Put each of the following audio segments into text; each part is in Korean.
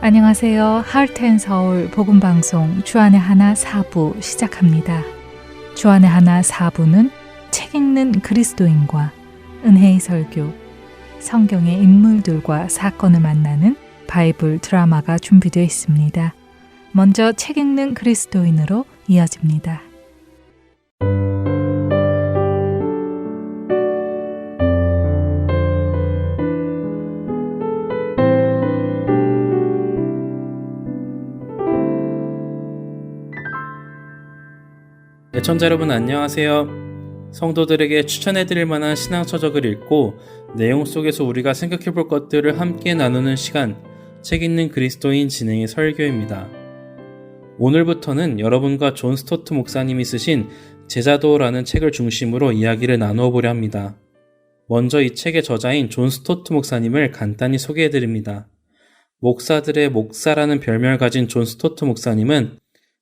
안녕하세요. 하트앤서울 복음방송 주안의 하나 4부 시작합니다. 주안의 하나 4부는 책 읽는 그리스도인과 은혜의 설교, 성경의 인물들과 사건을 만나는 바이블 드라마가 준비되어 있습니다. 먼저 책 읽는 그리스도인으로 이어집니다. 애청자 여러분 안녕하세요. 성도들에게 추천해드릴 만한 신앙서적을 읽고 내용 속에서 우리가 생각해볼 것들을 함께 나누는 시간, 책 읽는 그리스도인 진행의 설교입니다. 오늘부터는 여러분과 존 스토트 목사님이 쓰신 제자도라는 책을 중심으로 이야기를 나누어 보려 합니다. 먼저 이 책의 저자인 존 스토트 목사님을 간단히 소개해드립니다. 목사들의 목사라는 별명을 가진 존 스토트 목사님은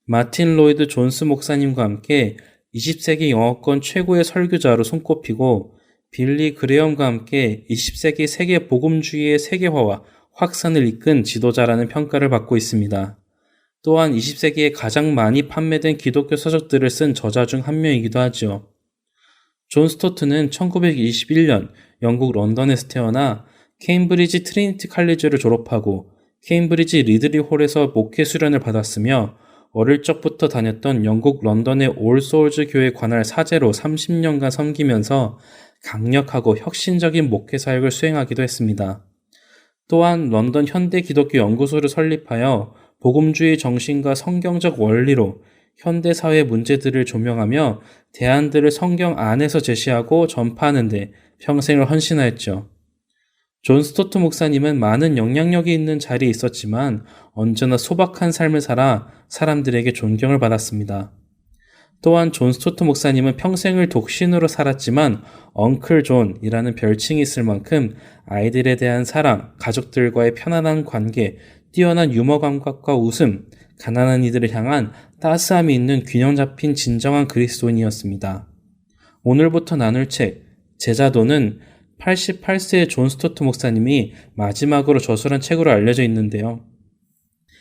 마틴 로이드 존스 목사님과 함께 20세기 영어권 최고의 설교자로 손꼽히고 빌리 그레엄과 함께 20세기 세계 복음주의의 세계화와 확산을 이끈 지도자라는 평가를 받고 있습니다. 또한 20세기에 가장 많이 판매된 기독교 서적들을 쓴 저자 중 한 명이기도 하죠. 존 스토트는 1921년 영국 런던에서 태어나 케임브리지 트리니티 칼리지를 졸업하고 케임브리지 리들리 홀에서 목회 수련을 받았으며 어릴 적부터 다녔던 영국 런던의 올 소울즈 교회 관할 사제로 30년간 섬기면서 강력하고 혁신적인 목회 사역을 수행하기도 했습니다. 또한 런던 현대 기독교 연구소를 설립하여 복음주의 정신과 성경적 원리로 현대 사회 문제들을 조명하며 대안들을 성경 안에서 제시하고 전파하는 데 평생을 헌신하였죠. 존 스토트 목사님은 많은 영향력이 있는 자리에 있었지만 언제나 소박한 삶을 살아 사람들에게 존경을 받았습니다. 또한 존 스토트 목사님은 평생을 독신으로 살았지만 엉클 존이라는 별칭이 있을 만큼 아이들에 대한 사랑, 가족들과의 편안한 관계, 뛰어난 유머 감각과 웃음, 가난한 이들을 향한 따스함이 있는 균형 잡힌 진정한 그리스도인이었습니다. 오늘부터 나눌 책 제자도는 88세의 존 스토트 목사님이 마지막으로 저술한 책으로 알려져 있는데요.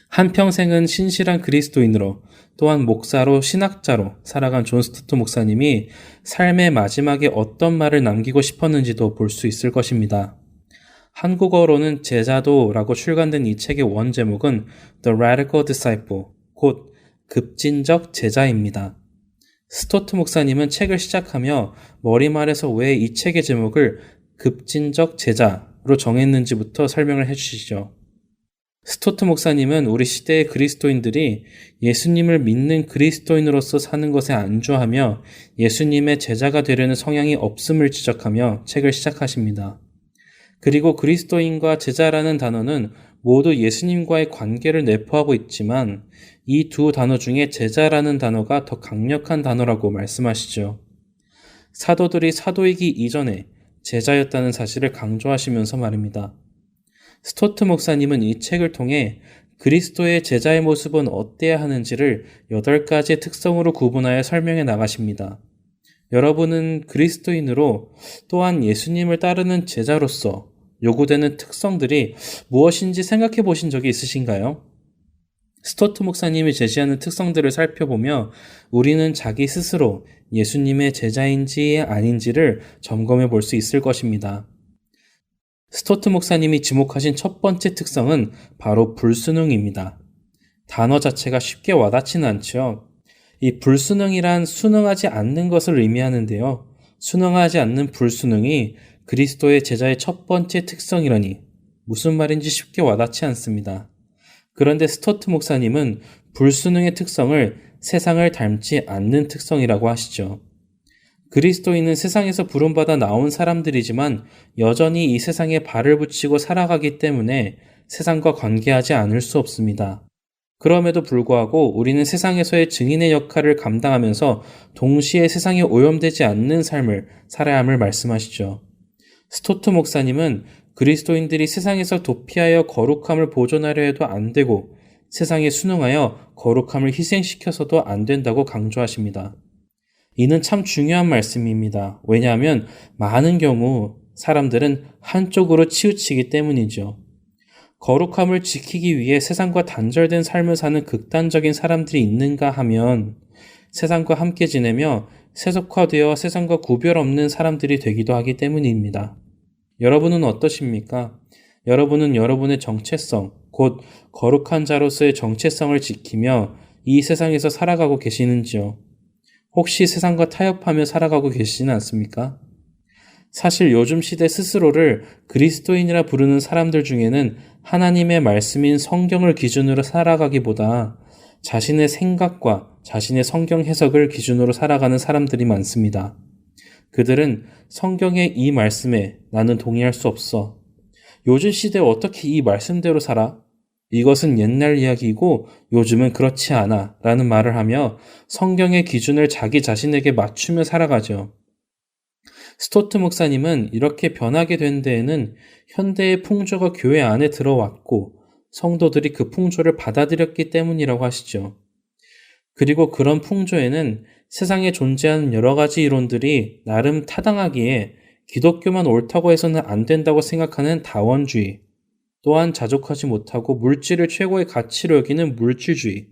한평생은 신실한 그리스도인으로 또한 목사로 신학자로 살아간 존 스토트 목사님이 삶의 마지막에 어떤 말을 남기고 싶었는지도 볼 수 있을 것입니다. 한국어로는 제자도라고 출간된 이 책의 원 제목은 The Radical Disciple, 곧 급진적 제자입니다. 스토트 목사님은 책을 시작하며 머리말에서 왜 이 책의 제목을 급진적 제자로 정했는지부터 설명을 해주시죠. 스토트 목사님은 우리 시대의 그리스도인들이 예수님을 믿는 그리스도인으로서 사는 것에 안주하며 예수님의 제자가 되려는 성향이 없음을 지적하며 책을 시작하십니다. 그리고 그리스도인과 제자라는 단어는 모두 예수님과의 관계를 내포하고 있지만 이 두 단어 중에 제자라는 단어가 더 강력한 단어라고 말씀하시죠. 사도들이 사도이기 이전에 제자였다는 사실을 강조하시면서 말입니다. 스토트 목사님은 이 책을 통해 그리스도의 제자의 모습은 어때야 하는지를 8가지의 특성으로 구분하여 설명해 나가십니다. 여러분은 그리스도인으로 또한 예수님을 따르는 제자로서 요구되는 특성들이 무엇인지 생각해 보신 적이 있으신가요? 스토트 목사님이 제시하는 특성들을 살펴보며 우리는 자기 스스로 예수님의 제자인지 아닌지를 점검해 볼 수 있을 것입니다. 스토트 목사님이 지목하신 첫 번째 특성은 바로 불순응입니다. 단어 자체가 쉽게 와닿지는 않죠. 이 불순응이란 순응하지 않는 것을 의미하는데요. 순응하지 않는 불순응이 그리스도의 제자의 첫 번째 특성이라니 무슨 말인지 쉽게 와닿지 않습니다. 그런데 스토트 목사님은 불순응의 특성을 세상을 닮지 않는 특성이라고 하시죠. 그리스도인은 세상에서 부름받아 나온 사람들이지만 여전히 이 세상에 발을 붙이고 살아가기 때문에 세상과 관계하지 않을 수 없습니다. 그럼에도 불구하고 우리는 세상에서의 증인의 역할을 감당하면서 동시에 세상에 오염되지 않는 삶을 살아야 함을 말씀하시죠. 스토트 목사님은 그리스도인들이 세상에서 도피하여 거룩함을 보존하려 해도 안 되고 세상에 순응하여 거룩함을 희생시켜서도 안 된다고 강조하십니다. 이는 참 중요한 말씀입니다. 왜냐하면 많은 경우 사람들은 한쪽으로 치우치기 때문이죠. 거룩함을 지키기 위해 세상과 단절된 삶을 사는 극단적인 사람들이 있는가 하면 세상과 함께 지내며 세속화되어 세상과 구별 없는 사람들이 되기도 하기 때문입니다. 여러분은 어떠십니까? 여러분은 여러분의 정체성, 곧 거룩한 자로서의 정체성을 지키며 이 세상에서 살아가고 계시는지요? 혹시 세상과 타협하며 살아가고 계시지는 않습니까? 사실 요즘 시대 스스로를 그리스도인이라 부르는 사람들 중에는 하나님의 말씀인 성경을 기준으로 살아가기보다 자신의 생각과 자신의 성경 해석을 기준으로 살아가는 사람들이 많습니다. 그들은 성경의 이 말씀에 나는 동의할 수 없어. 요즘 시대에 어떻게 이 말씀대로 살아? 이것은 옛날 이야기이고 요즘은 그렇지 않아 라는 말을 하며 성경의 기준을 자기 자신에게 맞추며 살아가죠. 스토트 목사님은 이렇게 변하게 된 데에는 현대의 풍조가 교회 안에 들어왔고 성도들이 그 풍조를 받아들였기 때문이라고 하시죠. 그리고 그런 풍조에는 세상에 존재하는 여러 가지 이론들이 나름 타당하기에 기독교만 옳다고 해서는 안 된다고 생각하는 다원주의, 또한 자족하지 못하고 물질을 최고의 가치로 여기는 물질주의,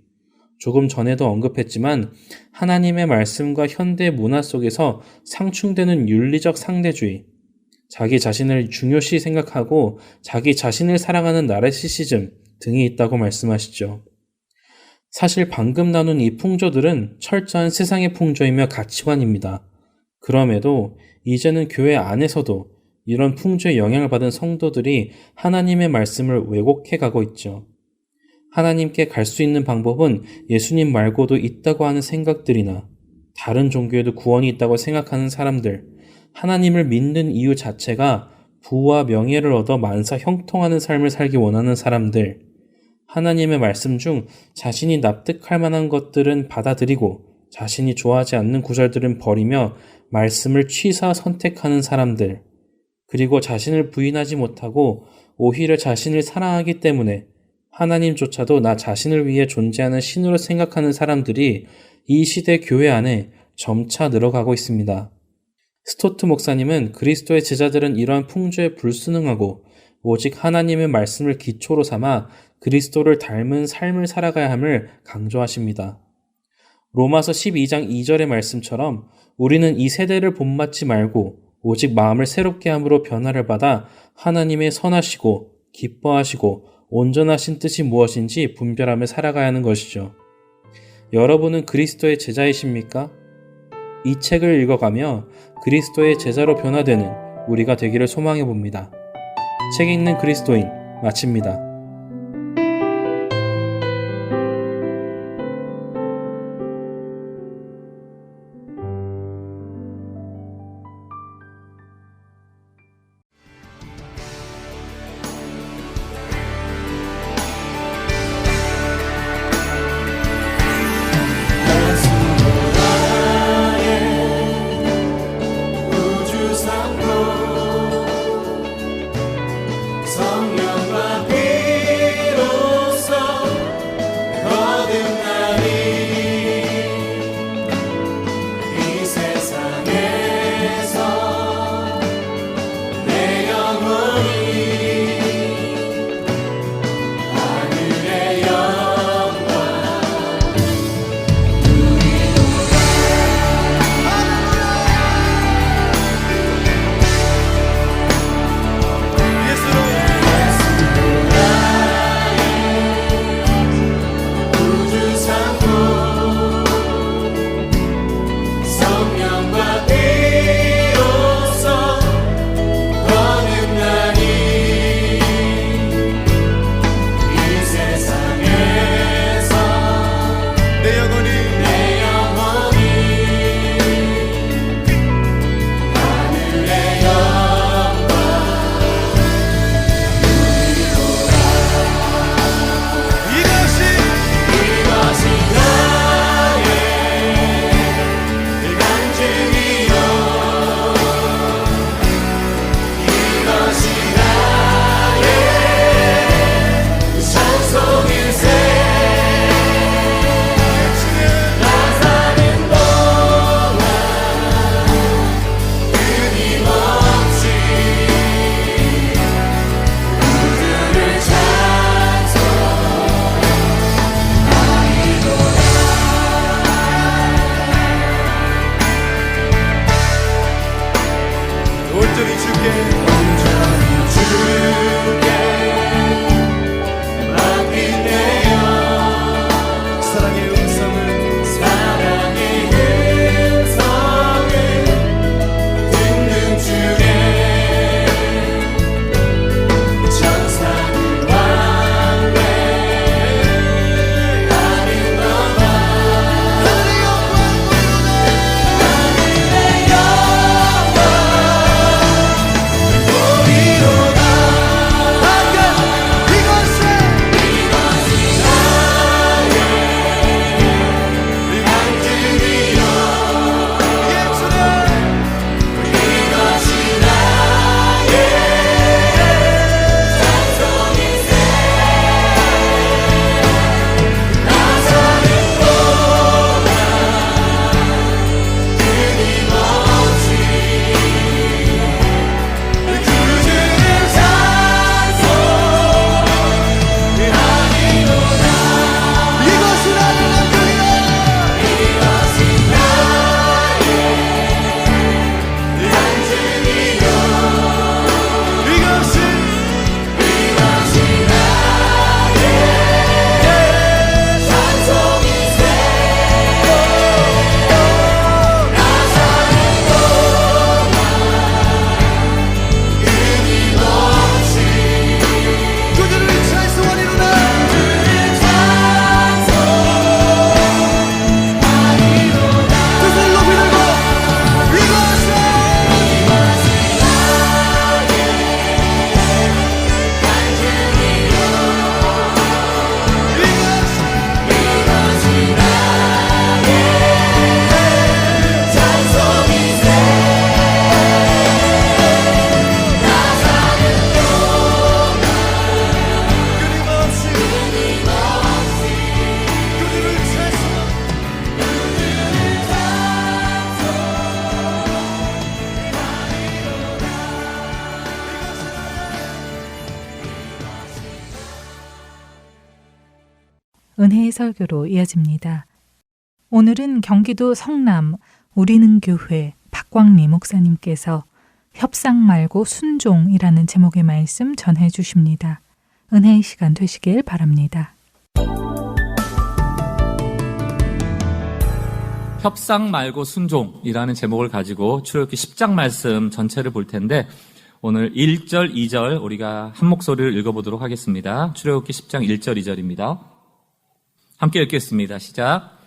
조금 전에도 언급했지만 하나님의 말씀과 현대 문화 속에서 상충되는 윤리적 상대주의, 자기 자신을 중요시 생각하고 자기 자신을 사랑하는 나르시시즘 등이 있다고 말씀하시죠. 사실 방금 나눈 이 풍조들은 철저한 세상의 풍조이며 가치관입니다. 그럼에도 이제는 교회 안에서도 이런 풍조에 영향을 받은 성도들이 하나님의 말씀을 왜곡해 가고 있죠. 하나님께 갈 수 있는 방법은 예수님 말고도 있다고 하는 생각들이나 다른 종교에도 구원이 있다고 생각하는 사람들, 하나님을 믿는 이유 자체가 부와 명예를 얻어 만사 형통하는 삶을 살기 원하는 사람들, 하나님의 말씀 중 자신이 납득할 만한 것들은 받아들이고 자신이 좋아하지 않는 구절들은 버리며 말씀을 취사 선택하는 사람들, 그리고 자신을 부인하지 못하고 오히려 자신을 사랑하기 때문에 하나님조차도 나 자신을 위해 존재하는 신으로 생각하는 사람들이 이 시대 교회 안에 점차 늘어가고 있습니다. 스토트 목사님은 그리스도의 제자들은 이러한 풍조에 불순응하고 오직 하나님의 말씀을 기초로 삼아 그리스도를 닮은 삶을 살아가야 함을 강조하십니다. 로마서 12장 2절의 말씀처럼 우리는 이 세대를 본받지 말고 오직 마음을 새롭게 함으로 변화를 받아 하나님의 선하시고 기뻐하시고 온전하신 뜻이 무엇인지 분별하며 살아가야 하는 것이죠. 여러분은 그리스도의 제자이십니까? 이 책을 읽어가며 그리스도의 제자로 변화되는 우리가 되기를 소망해 봅니다. 책 읽는 그리스도인 마칩니다. 성령과 빛 은혜의 설교로 이어집니다. 오늘은 경기도 성남 우리는 교회 박광리 목사님께서 협상 말고 순종이라는 제목의 말씀 전해 주십니다. 은혜의 시간 되시길 바랍니다. 협상 말고 순종이라는 제목을 가지고 출애굽기 10장 말씀 전체를 볼 텐데 오늘 1절, 2절 우리가 한 목소리를 읽어보도록 하겠습니다. 출애굽기 10장 1절, 2절입니다. 함께 읽겠습니다. 시작.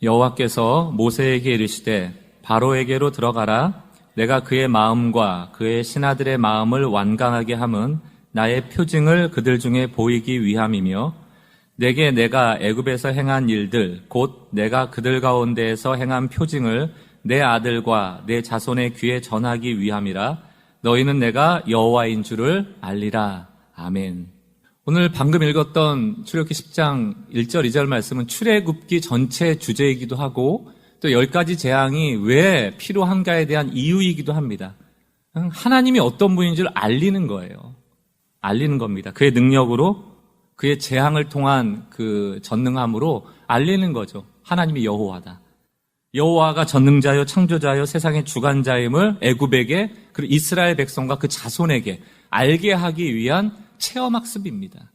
여호와께서 모세에게 이르시되 바로에게로 들어가라. 내가 그의 마음과 그의 신하들의 마음을 완강하게 함은 나의 표징을 그들 중에 보이기 위함이며 내게 내가 애굽에서 행한 일들 곧 내가 그들 가운데에서 행한 표징을 내 아들과 내 자손의 귀에 전하기 위함이라. 너희는 내가 여호와인 줄을 알리라. 아멘. 오늘 방금 읽었던 출애굽기 10장 1절 2절 말씀은 출애굽기 전체 주제이기도 하고 또 10가지 재앙이 왜 필요한가에 대한 이유이기도 합니다. 하나님이 어떤 분인 줄 알리는 거예요. 알리는 겁니다. 그의 능력으로 그의 재앙을 통한 그 전능함으로 알리는 거죠. 하나님이 여호와다. 여호와가 전능자요 창조자요 세상의 주관자임을 애굽에게 그리고 이스라엘 백성과 그 자손에게 알게 하기 위한 체험학습입니다.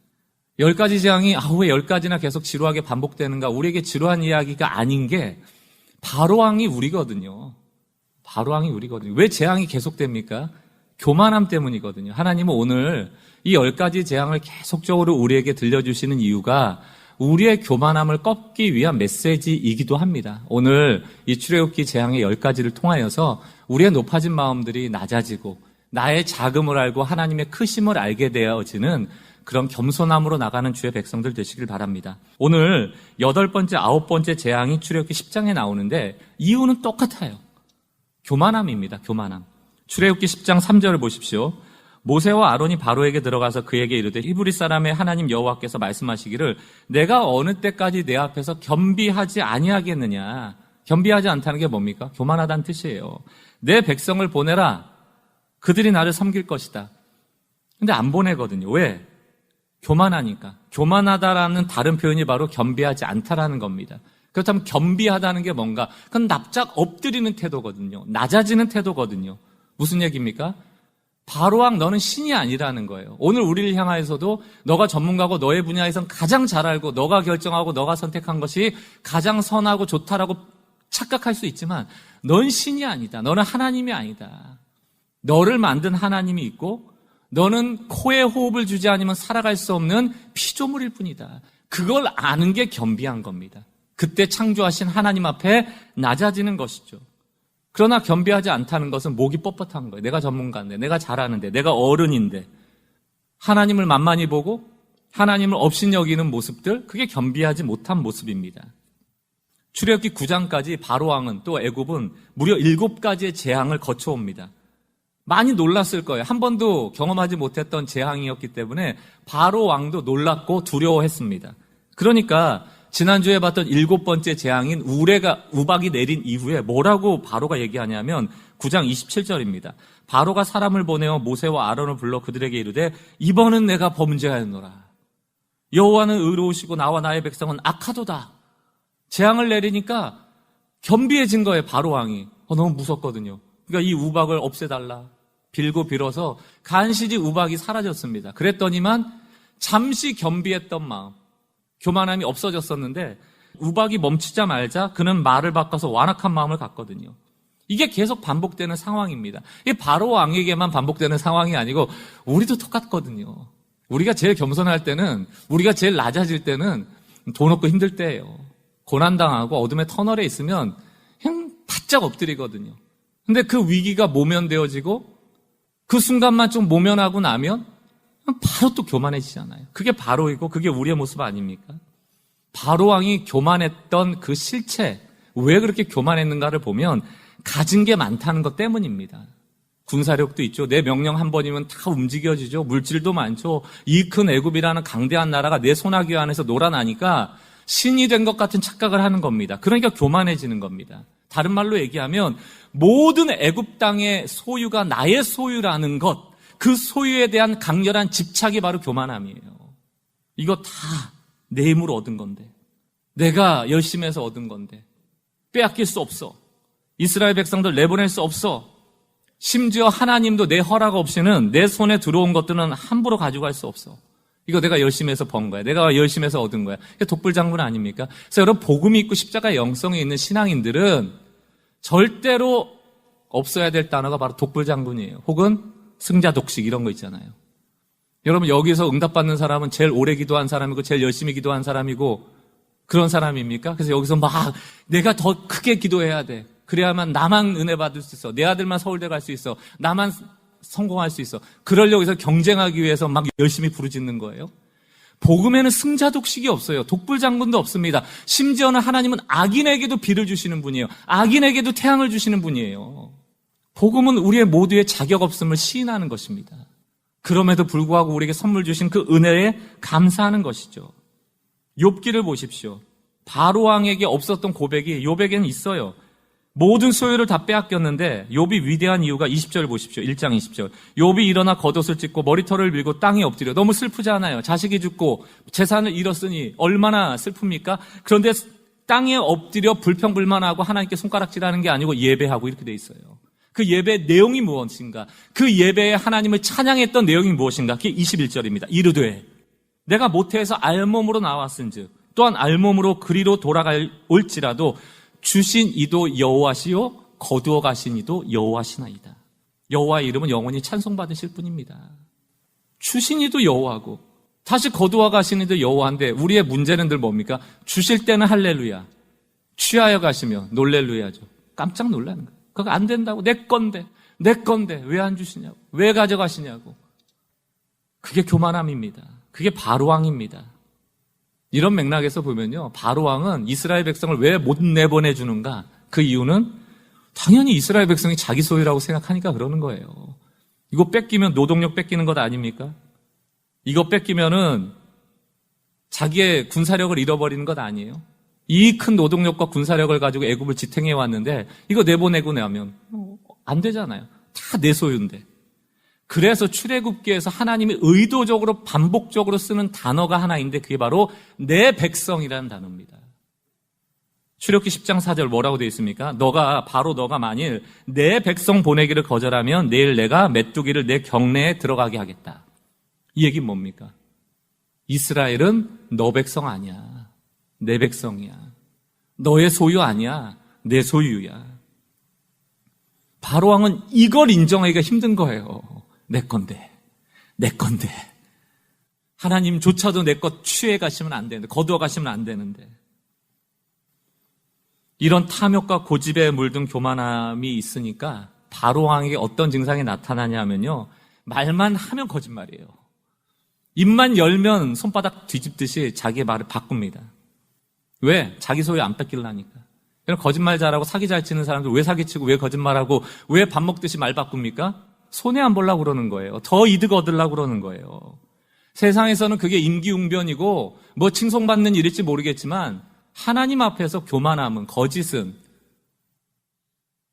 10가지 재앙이 왜 10가지나 계속 지루하게 반복되는가? 우리에게 지루한 이야기가 아닌 게 바로왕이 우리거든요. 바로왕이 우리거든요. 왜 재앙이 계속됩니까? 교만함 때문이거든요. 하나님은 오늘 이 10가지 재앙을 계속적으로 우리에게 들려주시는 이유가 우리의 교만함을 꺾기 위한 메시지이기도 합니다. 오늘 이 출애굽기 재앙의 10가지를 통하여서 우리의 높아진 마음들이 낮아지고 나의 작음을 알고 하나님의 크심을 알게 되어지는 그런 겸손함으로 나가는 주의 백성들 되시길 바랍니다. 오늘 8번째, 9번째 재앙이 출애굽기 10장에 나오는데 이유는 똑같아요. 교만함입니다. 교만함. 출애굽기 10장 3절을 보십시오. 모세와 아론이 바로에게 들어가서 그에게 이르되 히브리 사람의 하나님 여호와께서 말씀하시기를 내가 어느 때까지 내 앞에서 겸비하지 아니하겠느냐. 겸비하지 않다는 게 뭡니까? 교만하다는 뜻이에요. 내 백성을 보내라. 그들이 나를 섬길 것이다. 근데 안 보내거든요. 왜? 교만하니까. 교만하다라는 다른 표현이 바로 겸비하지 않다라는 겁니다. 그렇다면 겸비하다는 게 뭔가? 그건 납작 엎드리는 태도거든요. 낮아지는 태도거든요. 무슨 얘기입니까? 바로왕 너는 신이 아니라는 거예요. 오늘 우리를 향하여서도 너가 전문가고 너의 분야에선 가장 잘 알고 너가 결정하고 너가 선택한 것이 가장 선하고 좋다라고 착각할 수 있지만 넌 신이 아니다. 너는 하나님이 아니다. 너를 만든 하나님이 있고 너는 코에 호흡을 주지 않으면 살아갈 수 없는 피조물일 뿐이다. 그걸 아는 게 겸비한 겁니다. 그때 창조하신 하나님 앞에 낮아지는 것이죠. 그러나 겸비하지 않다는 것은 목이 뻣뻣한 거예요. 내가 전문가인데, 내가 잘하는데, 내가 어른인데 하나님을 만만히 보고 하나님을 업신여기는 모습들, 그게 겸비하지 못한 모습입니다. 출애굽기 9장까지 바로왕은 또 애굽은 무려 7가지의 재앙을 거쳐옵니다. 많이 놀랐을 거예요. 한 번도 경험하지 못했던 재앙이었기 때문에 바로왕도 놀랐고 두려워했습니다. 그러니까 지난주에 봤던 7번째 재앙인 우박이 내린 이후에 뭐라고 바로가 얘기하냐면 9장 27절입니다. 바로가 사람을 보내어 모세와 아론을 불러 그들에게 이르되 이번은 내가 범죄하였노라. 여호와는 의로우시고 나와 나의 백성은 악하도다. 재앙을 내리니까 겸비해진 거예요. 바로왕이. 너무 무섭거든요. 그러니까 이 우박을 없애달라. 빌고 빌어서 간신히 우박이 사라졌습니다. 그랬더니만 잠시 겸비했던 마음, 교만함이 없어졌었는데 우박이 멈추자마자 그는 말을 바꿔서 완악한 마음을 갖거든요. 이게 계속 반복되는 상황입니다. 이게 바로 왕에게만 반복되는 상황이 아니고 우리도 똑같거든요. 우리가 제일 겸손할 때는, 우리가 제일 낮아질 때는 돈 없고 힘들 때예요. 고난당하고 어둠의 터널에 있으면 그냥 바짝 엎드리거든요. 근데 그 위기가 모면되어지고 그 순간만 좀 모면하고 나면 바로 또 교만해지잖아요. 그게 바로이고 그게 우리의 모습 아닙니까? 바로왕이 교만했던 그 실체, 왜 그렇게 교만했는가를 보면 가진 게 많다는 것 때문입니다. 군사력도 있죠. 내 명령 한 번이면 다 움직여지죠. 물질도 많죠. 이 큰 애굽이라는 강대한 나라가 내 손아귀 안에서 놀아나니까 신이 된 것 같은 착각을 하는 겁니다. 그러니까 교만해지는 겁니다. 다른 말로 얘기하면 모든 애굽 땅의 소유가 나의 소유라는 것, 그 소유에 대한 강렬한 집착이 바로 교만함이에요. 이거 다 내 힘으로 얻은 건데, 내가 열심히 해서 얻은 건데 빼앗길 수 없어. 이스라엘 백성들 내보낼 수 없어. 심지어 하나님도 내 허락 없이는 내 손에 들어온 것들은 함부로 가져갈 수 없어. 이거 내가 열심히 해서 번 거야. 내가 열심히 해서 얻은 거야. 이게 독불장군 아닙니까? 그래서 여러분, 복음이 있고 십자가의 영성이 있는 신앙인들은 절대로 없어야 될 단어가 바로 독불장군이에요. 혹은 승자독식 이런 거 있잖아요. 여러분, 여기서 응답받는 사람은 제일 오래 기도한 사람이고 제일 열심히 기도한 사람이고 그런 사람입니까? 그래서 여기서 막 내가 더 크게 기도해야 돼. 그래야만 나만 은혜 받을 수 있어. 내 아들만 서울대 갈 수 있어. 나만 성공할 수 있어. 그러려고 해서 경쟁하기 위해서 막 열심히 부르짖는 거예요. 복음에는 승자독식이 없어요. 독불장군도 없습니다. 심지어는 하나님은 악인에게도 비를 주시는 분이에요. 악인에게도 태양을 주시는 분이에요. 복음은 우리의 모두의 자격 없음을 시인하는 것입니다. 그럼에도 불구하고 우리에게 선물 주신 그 은혜에 감사하는 것이죠. 욥기를 보십시오. 바로왕에게 없었던 고백이 욥에게는 있어요. 모든 소유를 다 빼앗겼는데 욥이 위대한 이유가 20절 보십시오. 1장 20절. 욥이 일어나 겉옷을 찢고 머리털을 밀고 땅에 엎드려. 너무 슬프지 않아요? 자식이 죽고 재산을 잃었으니 얼마나 슬픕니까? 그런데 땅에 엎드려 불평불만하고 하나님께 손가락질하는 게 아니고 예배하고 이렇게 돼 있어요. 그 예배의 내용이 무엇인가? 그 예배에 하나님을 찬양했던 내용이 무엇인가? 그게 21절입니다. 이르되 내가 모태에서 알몸으로 나왔은즉 또한 알몸으로 그리로 돌아올지라도 주신 이도 여호와시요 거두어 가신 이도 여호와시나이다. 여호와의 이름은 영원히 찬송받으실 뿐입니다. 주신 이도 여호와고 다시 거두어 가신 이도 여호와인데 우리의 문제는 늘 뭡니까? 주실 때는 할렐루야, 취하여 가시면 놀렐루야죠. 깜짝 놀라는 거예요. 그거 안 된다고. 내 건데 왜 안 주시냐고, 왜 가져가시냐고. 그게 교만함입니다. 그게 바로왕입니다. 이런 맥락에서 보면요, 바로왕은 이스라엘 백성을 왜 못 내보내주는가? 그 이유는 당연히 이스라엘 백성이 자기 소유라고 생각하니까 그러는 거예요. 이거 뺏기면 노동력 뺏기는 것 아닙니까? 이거 뺏기면은 자기의 군사력을 잃어버리는 것 아니에요? 이 큰 노동력과 군사력을 가지고 애굽을 지탱해 왔는데 이거 내보내고 나면 안 되잖아요. 다 내 소유인데. 그래서 출애굽기에서 하나님이 의도적으로 반복적으로 쓰는 단어가 하나인데 그게 바로 내 백성이라는 단어입니다. 출애굽기 10장 4절 뭐라고 되어 있습니까? 너가 만일 내 백성 보내기를 거절하면 내일 내가 메뚜기를 내 경내에 들어가게 하겠다. 이 얘기는 뭡니까? 이스라엘은 너 백성 아니야. 내 백성이야. 너의 소유 아니야. 내 소유야. 바로왕은 이걸 인정하기가 힘든 거예요. 내 건데. 하나님조차도 내 것 취해 가시면 안 되는데, 거두어 가시면 안 되는데. 이런 탐욕과 고집에 물든 교만함이 있으니까 바로왕에게 어떤 증상이 나타나냐 하면요, 말만 하면 거짓말이에요. 입만 열면 손바닥 뒤집듯이 자기의 말을 바꿉니다. 왜? 자기 소유 안 뺏기려니까. 그럼 거짓말 잘하고 사기 잘 치는 사람들 왜 사기치고 왜 거짓말하고 왜 밥 먹듯이 말 바꿉니까? 손해 안 보려고 그러는 거예요. 더 이득 얻으려고 그러는 거예요. 세상에서는 그게 임기응변이고 뭐 칭송받는 일일지 모르겠지만 하나님 앞에서 교만함은, 거짓은,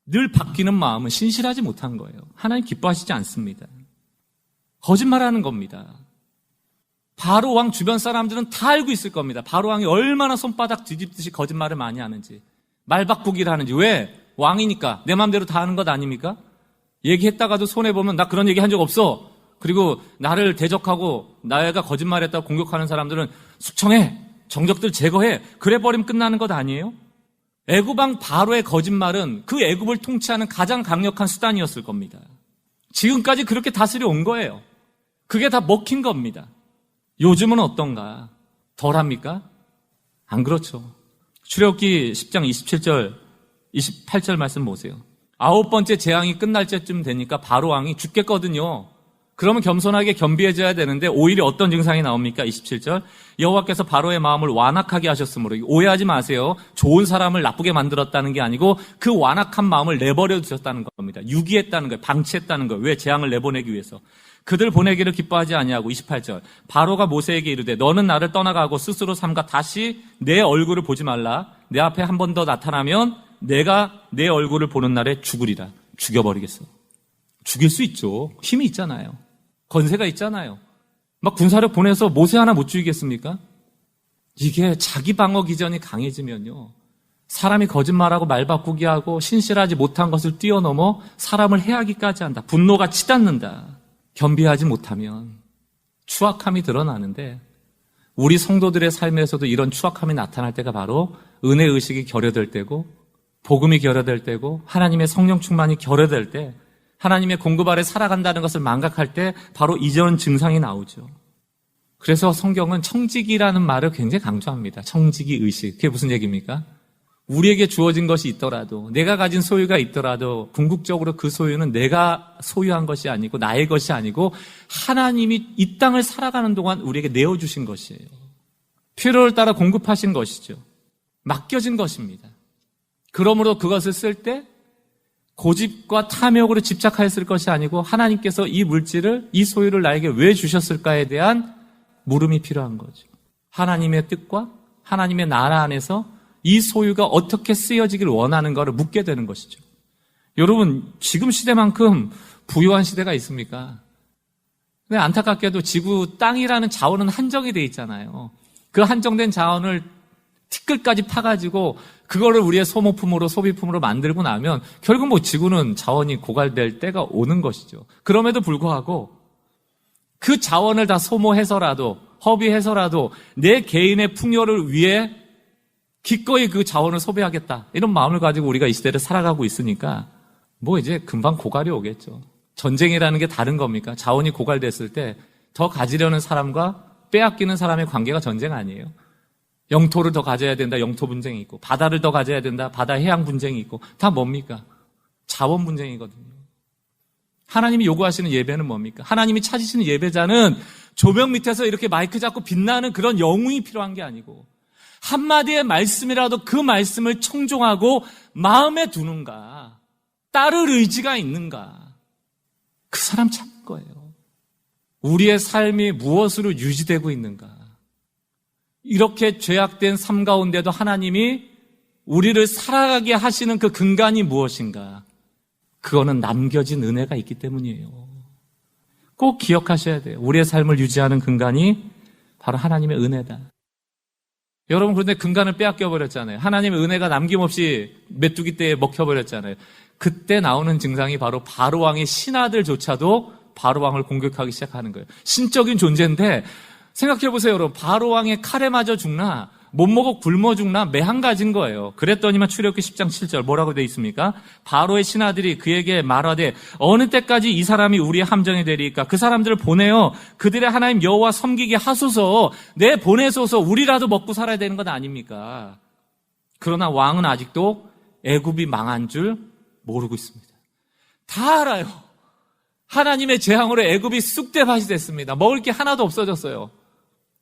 늘 바뀌는 마음은 신실하지 못한 거예요. 하나님 기뻐하시지 않습니다. 거짓말하는 겁니다. 바로왕 주변 사람들은 다 알고 있을 겁니다. 바로왕이 얼마나 손바닥 뒤집듯이 거짓말을 많이 하는지, 말 바꾸기를 하는지. 왜? 왕이니까 내 마음대로 다 하는 것 아닙니까? 얘기했다가도 손해보면 나 그런 얘기 한 적 없어. 그리고 나를 대적하고 나가 거짓말했다고 공격하는 사람들은 숙청해, 정적들 제거해, 그래버리면 끝나는 것 아니에요? 애굽왕 바로의 거짓말은 그 애굽을 통치하는 가장 강력한 수단이었을 겁니다. 지금까지 그렇게 다스려 온 거예요. 그게 다 먹힌 겁니다. 요즘은 어떤가? 덜합니까? 안 그렇죠. 출애굽기 10장 27절 28절 말씀 보세요. 9번째 재앙이 끝날 때쯤 되니까 바로왕이 죽겠거든요. 그러면 겸손하게 겸비해져야 되는데 오히려 어떤 증상이 나옵니까? 27절. 여호와께서 바로의 마음을 완악하게 하셨으므로. 오해하지 마세요. 좋은 사람을 나쁘게 만들었다는 게 아니고 그 완악한 마음을 내버려 두셨다는 겁니다. 유기했다는 거예요. 방치했다는 거예요. 왜? 재앙을 내보내기 위해서. 그들 보내기를 기뻐하지 아니하고. 28절. 바로가 모세에게 이르되 너는 나를 떠나가고 스스로 삼가 다시 내 얼굴을 보지 말라. 내 앞에 한 번 더 나타나면 내가 내 얼굴을 보는 날에 죽으리라. 죽여버리겠어. 죽일 수 있죠. 힘이 있잖아요. 건세가 있잖아요. 막 군사력 보내서 모세 하나 못 죽이겠습니까? 이게 자기 방어 기전이 강해지면요, 사람이 거짓말하고 말 바꾸기 하고 신실하지 못한 것을 뛰어넘어 사람을 해하기까지 한다. 분노가 치닫는다. 겸비하지 못하면 추악함이 드러나는데, 우리 성도들의 삶에서도 이런 추악함이 나타날 때가 바로 은혜의식이 결여될 때고, 복음이 결여될 때고, 하나님의 성령 충만이 결여될 때, 하나님의 공급 아래 살아간다는 것을 망각할 때 바로 이전 증상이 나오죠. 그래서 성경은 청지기라는 말을 굉장히 강조합니다. 청지기 의식. 그게 무슨 얘기입니까? 우리에게 주어진 것이 있더라도, 내가 가진 소유가 있더라도 궁극적으로 그 소유는 내가 소유한 것이 아니고 나의 것이 아니고 하나님이 이 땅을 살아가는 동안 우리에게 내어주신 것이에요. 필요를 따라 공급하신 것이죠. 맡겨진 것입니다. 그러므로 그것을 쓸 때 고집과 탐욕으로 집착하였을 것이 아니고 하나님께서 이 물질을, 이 소유를 나에게 왜 주셨을까에 대한 물음이 필요한 거죠. 하나님의 뜻과 하나님의 나라 안에서 이 소유가 어떻게 쓰여지길 원하는 것을 묻게 되는 것이죠. 여러분, 지금 시대만큼 부유한 시대가 있습니까? 근데 안타깝게도 지구 땅이라는 자원은 한정이 돼 있잖아요. 그 한정된 자원을 티끌까지 파가지고 그거를 우리의 소모품으로, 소비품으로 만들고 나면 결국 뭐 지구는 자원이 고갈될 때가 오는 것이죠. 그럼에도 불구하고 그 자원을 다 소모해서라도, 허비해서라도 내 개인의 풍요를 위해 기꺼이 그 자원을 소비하겠다, 이런 마음을 가지고 우리가 이 시대를 살아가고 있으니까 뭐 이제 금방 고갈이 오겠죠. 전쟁이라는 게 다른 겁니까? 자원이 고갈됐을 때 더 가지려는 사람과 빼앗기는 사람의 관계가 전쟁 아니에요. 영토를 더 가져야 된다, 영토 분쟁이 있고, 바다를 더 가져야 된다, 바다 해양 분쟁이 있고, 다 뭡니까? 자원 분쟁이거든요. 하나님이 요구하시는 예배는 뭡니까? 하나님이 찾으시는 예배자는 조명 밑에서 이렇게 마이크 잡고 빛나는 그런 영웅이 필요한 게 아니고, 한마디의 말씀이라도 그 말씀을 청종하고 마음에 두는가, 따를 의지가 있는가, 그 사람 찾는 거예요. 우리의 삶이 무엇으로 유지되고 있는가. 이렇게 죄악된 삶 가운데도 하나님이 우리를 살아가게 하시는 그 근간이 무엇인가? 그거는 남겨진 은혜가 있기 때문이에요. 꼭 기억하셔야 돼요. 우리의 삶을 유지하는 근간이 바로 하나님의 은혜다. 여러분, 그런데 근간을 빼앗겨버렸잖아요. 하나님의 은혜가 남김없이 메뚜기 떼에 먹혀버렸잖아요. 그때 나오는 증상이 바로 바로왕의 신하들조차도 바로왕을 공격하기 시작하는 거예요. 신적인 존재인데 생각해보세요, 여러분. 바로왕의 칼에 맞아 죽나, 못 먹어 굶어 죽나, 매한 가지인 거예요. 그랬더니만 출애굽기 10장 7절 뭐라고 되어 있습니까? 바로의 신하들이 그에게 말하되 어느 때까지 이 사람이 우리의 함정이 되리까? 그 사람들을 보내어 그들의 하나님 여호와 섬기게 하소서. 내 보내소서. 우리라도 먹고 살아야 되는 건 아닙니까? 그러나 왕은 아직도 애굽이 망한 줄 모르고 있습니다. 다 알아요. 하나님의 재앙으로 애굽이 쑥대밭이 됐습니다. 먹을 게 하나도 없어졌어요.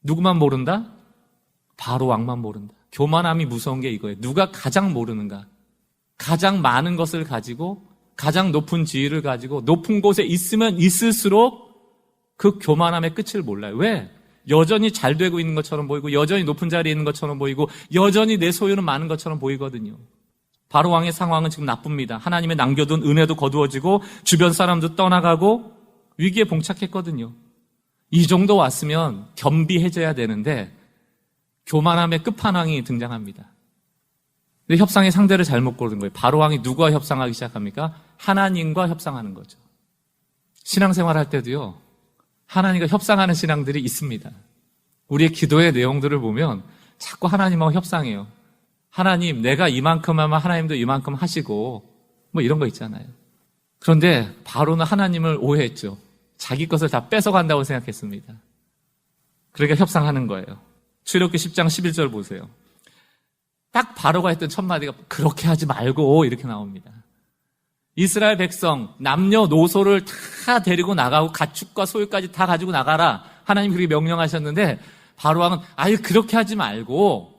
누구만 모른다? 바로 왕만 모른다. 교만함이 무서운 게 이거예요. 누가 가장 모르는가? 가장 많은 것을 가지고, 가장 높은 지위를 가지고 높은 곳에 있으면 있을수록 그 교만함의 끝을 몰라요. 왜? 여전히 잘 되고 있는 것처럼 보이고, 여전히 높은 자리에 있는 것처럼 보이고, 여전히 내 소유는 많은 것처럼 보이거든요. 바로 왕의 상황은 지금 나쁩니다. 하나님의 남겨둔 은혜도 거두어지고 주변 사람도 떠나가고 위기에 봉착했거든요. 이 정도 왔으면 겸비해져야 되는데 교만함의 끝판왕이 등장합니다. 근데 협상의 상대를 잘못 고른 거예요. 바로 왕이 누구와 협상하기 시작합니까? 하나님과 협상하는 거죠. 신앙생활 할 때도요, 하나님과 협상하는 신앙들이 있습니다. 우리의 기도의 내용들을 보면 자꾸 하나님하고 협상해요. 하나님, 내가 이만큼 하면 하나님도 이만큼 하시고, 뭐 이런 거 있잖아요. 그런데 바로는 하나님을 오해했죠. 자기 것을 다 뺏어간다고 생각했습니다. 그러니까 협상하는 거예요. 출애굽기 10장 11절 보세요. 딱 바로가 했던 첫 마디가 그렇게 하지 말고 이렇게 나옵니다. 이스라엘 백성 남녀노소를 다 데리고 나가고 가축과 소유까지 다 가지고 나가라. 하나님 그렇게 명령하셨는데 바로 왕은 아유 그렇게 하지 말고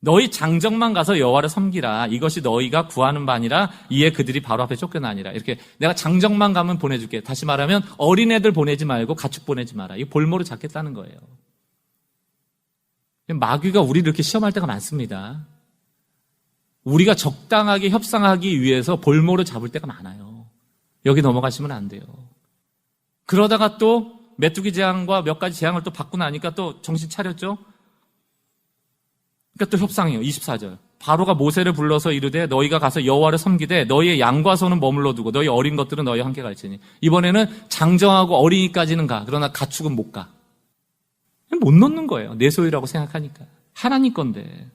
너희 장정만 가서 여호와를 섬기라. 이것이 너희가 구하는 바니라. 이에 그들이 바로 앞에 쫓겨나니라. 이렇게 내가 장정만 가면 보내줄게. 다시 말하면 어린애들 보내지 말고 가축 보내지 마라. 이거 볼모로 잡겠다는 거예요. 마귀가 우리를 이렇게 시험할 때가 많습니다. 우리가 적당하게 협상하기 위해서 볼모로 잡을 때가 많아요. 여기 넘어가시면 안 돼요. 그러다가 또 메뚜기 재앙과 몇 가지 재앙을 또 받고 나니까 또 정신 차렸죠? 그러니까 또 협상이에요. 24절. 바로가 모세를 불러서 이르되 너희가 가서 여호와를 섬기되 너희의 양과 소는 머물러 두고 너희 어린 것들은 너희와 함께 갈지니. 이번에는 장정하고 어린이까지는 가. 그러나 가축은 못 가. 못 넣는 거예요. 내 소유라고 생각하니까. 하나님 건데.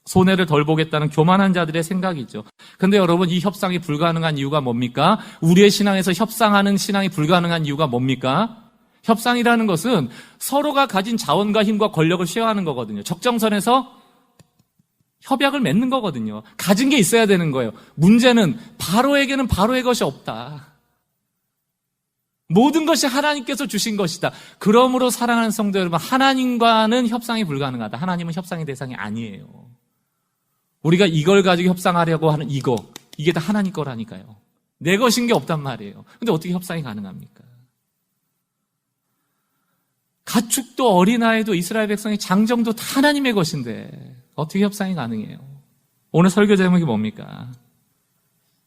손해를 덜 보겠다는 교만한 자들의 생각이죠. 근데 여러분, 이 협상이 불가능한 이유가 뭡니까? 우리의 신앙에서 협상하는 신앙이 불가능한 이유가 뭡니까? 협상이라는 것은 서로가 가진 자원과 힘과 권력을 쉐어하는 거거든요. 적정선에서 협약을 맺는 거거든요. 가진 게 있어야 되는 거예요. 문제는 바로에게는 바로의 것이 없다. 모든 것이 하나님께서 주신 것이다. 그러므로 사랑하는 성도 여러분, 하나님과는 협상이 불가능하다. 하나님은 협상의 대상이 아니에요. 우리가 이걸 가지고 협상하려고 하는 이게 다 하나님 거라니까요. 내 것인 게 없단 말이에요. 근데 어떻게 협상이 가능합니까? 가축도 어린아이도 이스라엘 백성의 장정도 다 하나님의 것인데 어떻게 협상이 가능해요? 오늘 설교 제목이 뭡니까?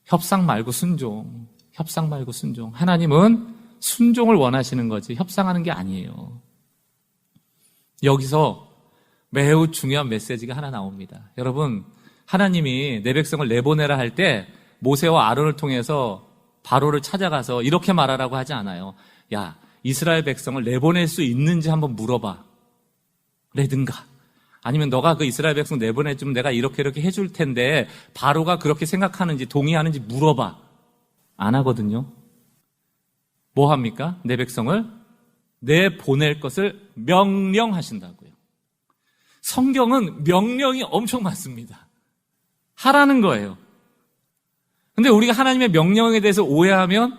협상 말고 순종. 협상 말고 순종. 하나님은 순종을 원하시는 거지 협상하는 게 아니에요. 여기서 매우 중요한 메시지가 하나 나옵니다. 여러분, 하나님이 내 백성을 내보내라 할 때 모세와 아론을 통해서 바로를 찾아가서 이렇게 말하라고 하지 않아요. 야, 이스라엘 백성을 내보낼 수 있는지 한번 물어봐. 라든가. 아니면 너가 그 이스라엘 백성 내보내주면 내가 이렇게 해줄 텐데 바로가 그렇게 생각하는지 동의하는지 물어봐. 안 하거든요. 뭐 합니까? 내 백성을 내보낼 것을 명령하신다고요. 성경은 명령이 엄청 많습니다. 하라는 거예요. 근데 우리가 하나님의 명령에 대해서 오해하면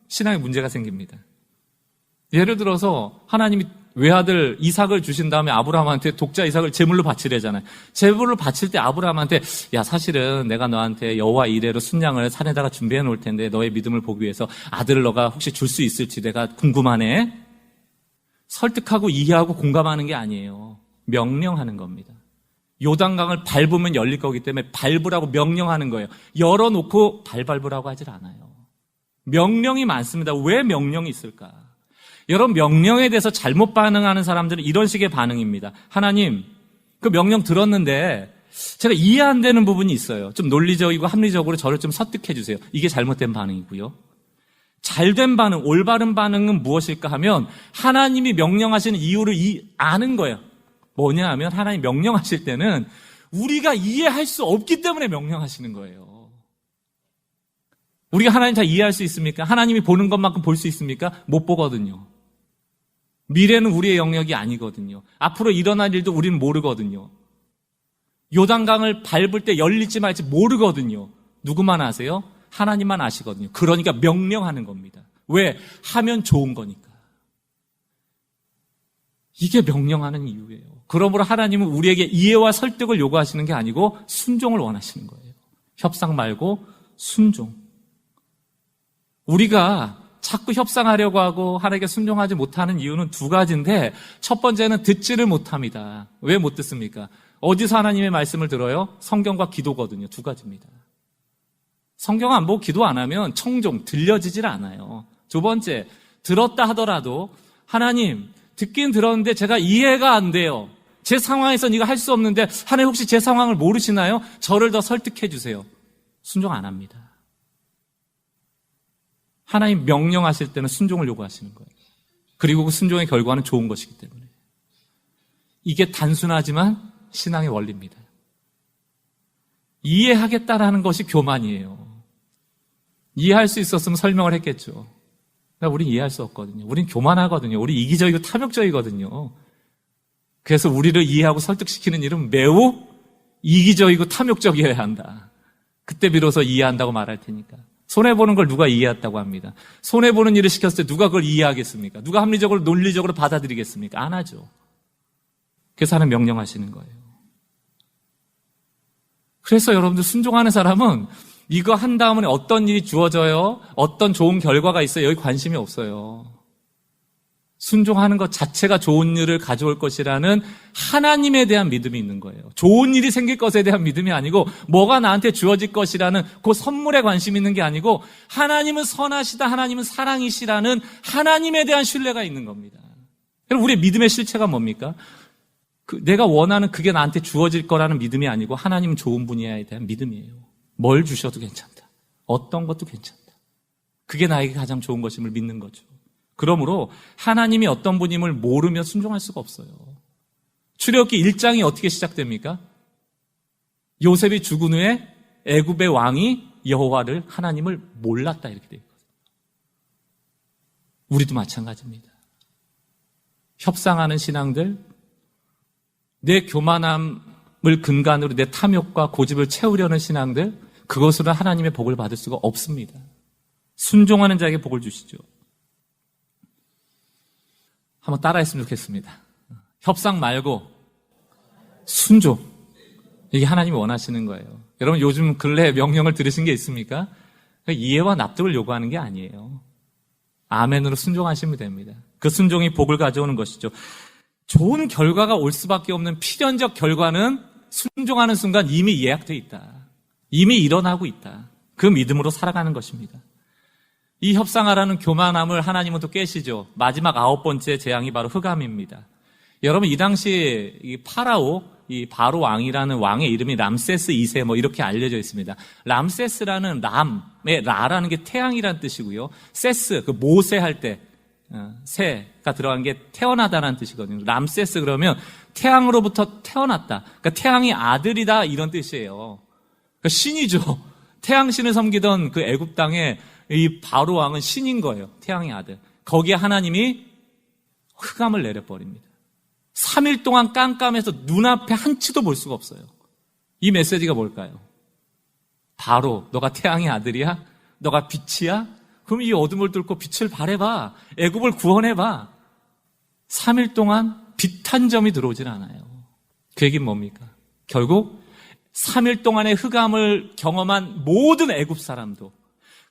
신앙에 문제가 생깁니다. 예를 들어서 하나님이 외아들 이삭을 주신 다음에 아브라함한테 독자 이삭을 제물로 바치래잖아요. 제물로 바칠 때 아브라함한테 야, 사실은 내가 너한테 여호와 이레로 순양을 산에다가 준비해 놓을 텐데 너의 믿음을 보기 위해서 아들을 너가 혹시 줄 수 있을지 내가 궁금하네. 설득하고 이해하고 공감하는 게 아니에요. 명령하는 겁니다. 요단강을 밟으면 열릴 거기 때문에 밟으라고 명령하는 거예요. 열어놓고 밟으라고 하질 않아요. 명령이 많습니다. 왜 명령이 있을까? 여러분, 명령에 대해서 잘못 반응하는 사람들은 이런 식의 반응입니다. 하나님, 그 명령 들었는데 제가 이해 안 되는 부분이 있어요. 좀 논리적이고 합리적으로 저를 좀 설득해 주세요. 이게 잘못된 반응이고요. 잘된 반응, 올바른 반응은 무엇일까 하면 하나님이 명령하시는 이유를 아는 거예요. 뭐냐 하면 하나님 명령하실 때는 우리가 이해할 수 없기 때문에 명령하시는 거예요. 우리가 하나님 다 이해할 수 있습니까? 하나님이 보는 것만큼 볼 수 있습니까? 못 보거든요. 미래는 우리의 영역이 아니거든요. 앞으로 일어날 일도 우리는 모르거든요. 요단강을 밟을 때 열릴지 말지 모르거든요. 누구만 아세요? 하나님만 아시거든요. 그러니까 명령하는 겁니다. 왜? 하면 좋은 거니까. 이게 명령하는 이유예요. 그러므로 하나님은 우리에게 이해와 설득을 요구하시는 게 아니고 순종을 원하시는 거예요. 협상 말고 순종. 우리가 자꾸 협상하려고 하고 하나님께 순종하지 못하는 이유는 두 가지인데 첫 번째는 듣지를 못합니다. 왜 못 듣습니까? 어디서 하나님의 말씀을 들어요? 성경과 기도거든요. 두 가지입니다. 성경 안 보고 기도 안 하면 청종, 들려지질 않아요. 두 번째, 들었다 하더라도 하나님, 듣긴 들었는데 제가 이해가 안 돼요. 제 상황에선 이거 할 수 없는데 하나님 혹시 제 상황을 모르시나요? 저를 더 설득해 주세요. 순종 안 합니다. 하나님 명령하실 때는 순종을 요구하시는 거예요. 그리고 그 순종의 결과는 좋은 것이기 때문에. 이게 단순하지만 신앙의 원리입니다. 이해하겠다라는 것이 교만이에요. 이해할 수 있었으면 설명을 했겠죠. 그러니까 우린 이해할 수 없거든요. 우린 교만하거든요. 우리 이기적이고 탐욕적이거든요. 그래서 우리를 이해하고 설득시키는 일은 매우 이기적이고 탐욕적이어야 한다. 그때 비로소 이해한다고 말할 테니까. 손해보는 걸 누가 이해했다고 합니다. 손해보는 일을 시켰을 때 누가 그걸 이해하겠습니까? 누가 합리적으로 논리적으로 받아들이겠습니까? 안 하죠. 그래서 하나님 명령하시는 거예요. 그래서 여러분들 순종하는 사람은 이거 한 다음에 어떤 일이 주어져요? 어떤 좋은 결과가 있어요? 여기 관심이 없어요. 순종하는 것 자체가 좋은 일을 가져올 것이라는 하나님에 대한 믿음이 있는 거예요. 좋은 일이 생길 것에 대한 믿음이 아니고 뭐가 나한테 주어질 것이라는 그 선물에 관심 있는 게 아니고 하나님은 선하시다, 하나님은 사랑이시라는 하나님에 대한 신뢰가 있는 겁니다. 그럼 우리의 믿음의 실체가 뭡니까? 내가 원하는 그게 나한테 주어질 거라는 믿음이 아니고 하나님은 좋은 분이야에 대한 믿음이에요. 뭘 주셔도 괜찮다. 어떤 것도 괜찮다. 그게 나에게 가장 좋은 것임을 믿는 거죠. 그러므로 하나님이 어떤 분임을 모르며 순종할 수가 없어요. 출애굽기 1장이 어떻게 시작됩니까? 요셉이 죽은 후에 애굽의 왕이 여호와를 하나님을 몰랐다 이렇게 되어 있거든요. 우리도 마찬가지입니다. 협상하는 신앙들, 내 교만함을 근간으로 내 탐욕과 고집을 채우려는 신앙들, 그것으로 하나님의 복을 받을 수가 없습니다. 순종하는 자에게 복을 주시죠. 한번 따라했으면 좋겠습니다. 협상 말고 순종. 이게 하나님이 원하시는 거예요. 여러분 요즘 근래 명령을 들으신 게 있습니까? 이해와 납득을 요구하는 게 아니에요. 아멘으로 순종하시면 됩니다. 그 순종이 복을 가져오는 것이죠. 좋은 결과가 올 수밖에 없는 필연적 결과는 순종하는 순간 이미 예약되어 있다. 이미 일어나고 있다. 그 믿음으로 살아가는 것입니다. 이 협상하라는 교만함을 하나님은 또 깨시죠. 마지막 9번째 재앙이 바로 흑암입니다. 여러분 이 당시 이 파라오, 이 바로 왕이라는 왕의 이름이 람세스 2세 뭐 이렇게 알려져 있습니다. 람세스라는 람의 라라는 게 태양이란 뜻이고요. 세스, 그 모세 할 때 새가 들어간 게 태어나다라는 뜻이거든요. 람세스 그러면 태양으로부터 태어났다. 그러니까 태양이 아들이다 이런 뜻이에요. 그러니까 신이죠. 태양신을 섬기던 그 애굽 땅에 이 바로 왕은 신인 거예요. 태양의 아들. 거기에 하나님이 흑암을 내려버립니다. 3일 동안 깜깜해서 눈앞에 한 치도 볼 수가 없어요. 이 메시지가 뭘까요? 바로 너가 태양의 아들이야? 너가 빛이야? 그럼 이 어둠을 뚫고 빛을 발해봐. 애굽을 구원해봐. 3일 동안 빛 한 점이 들어오질 않아요. 그 얘기는 뭡니까? 결국 3일 동안의 흑암을 경험한 모든 애굽 사람도,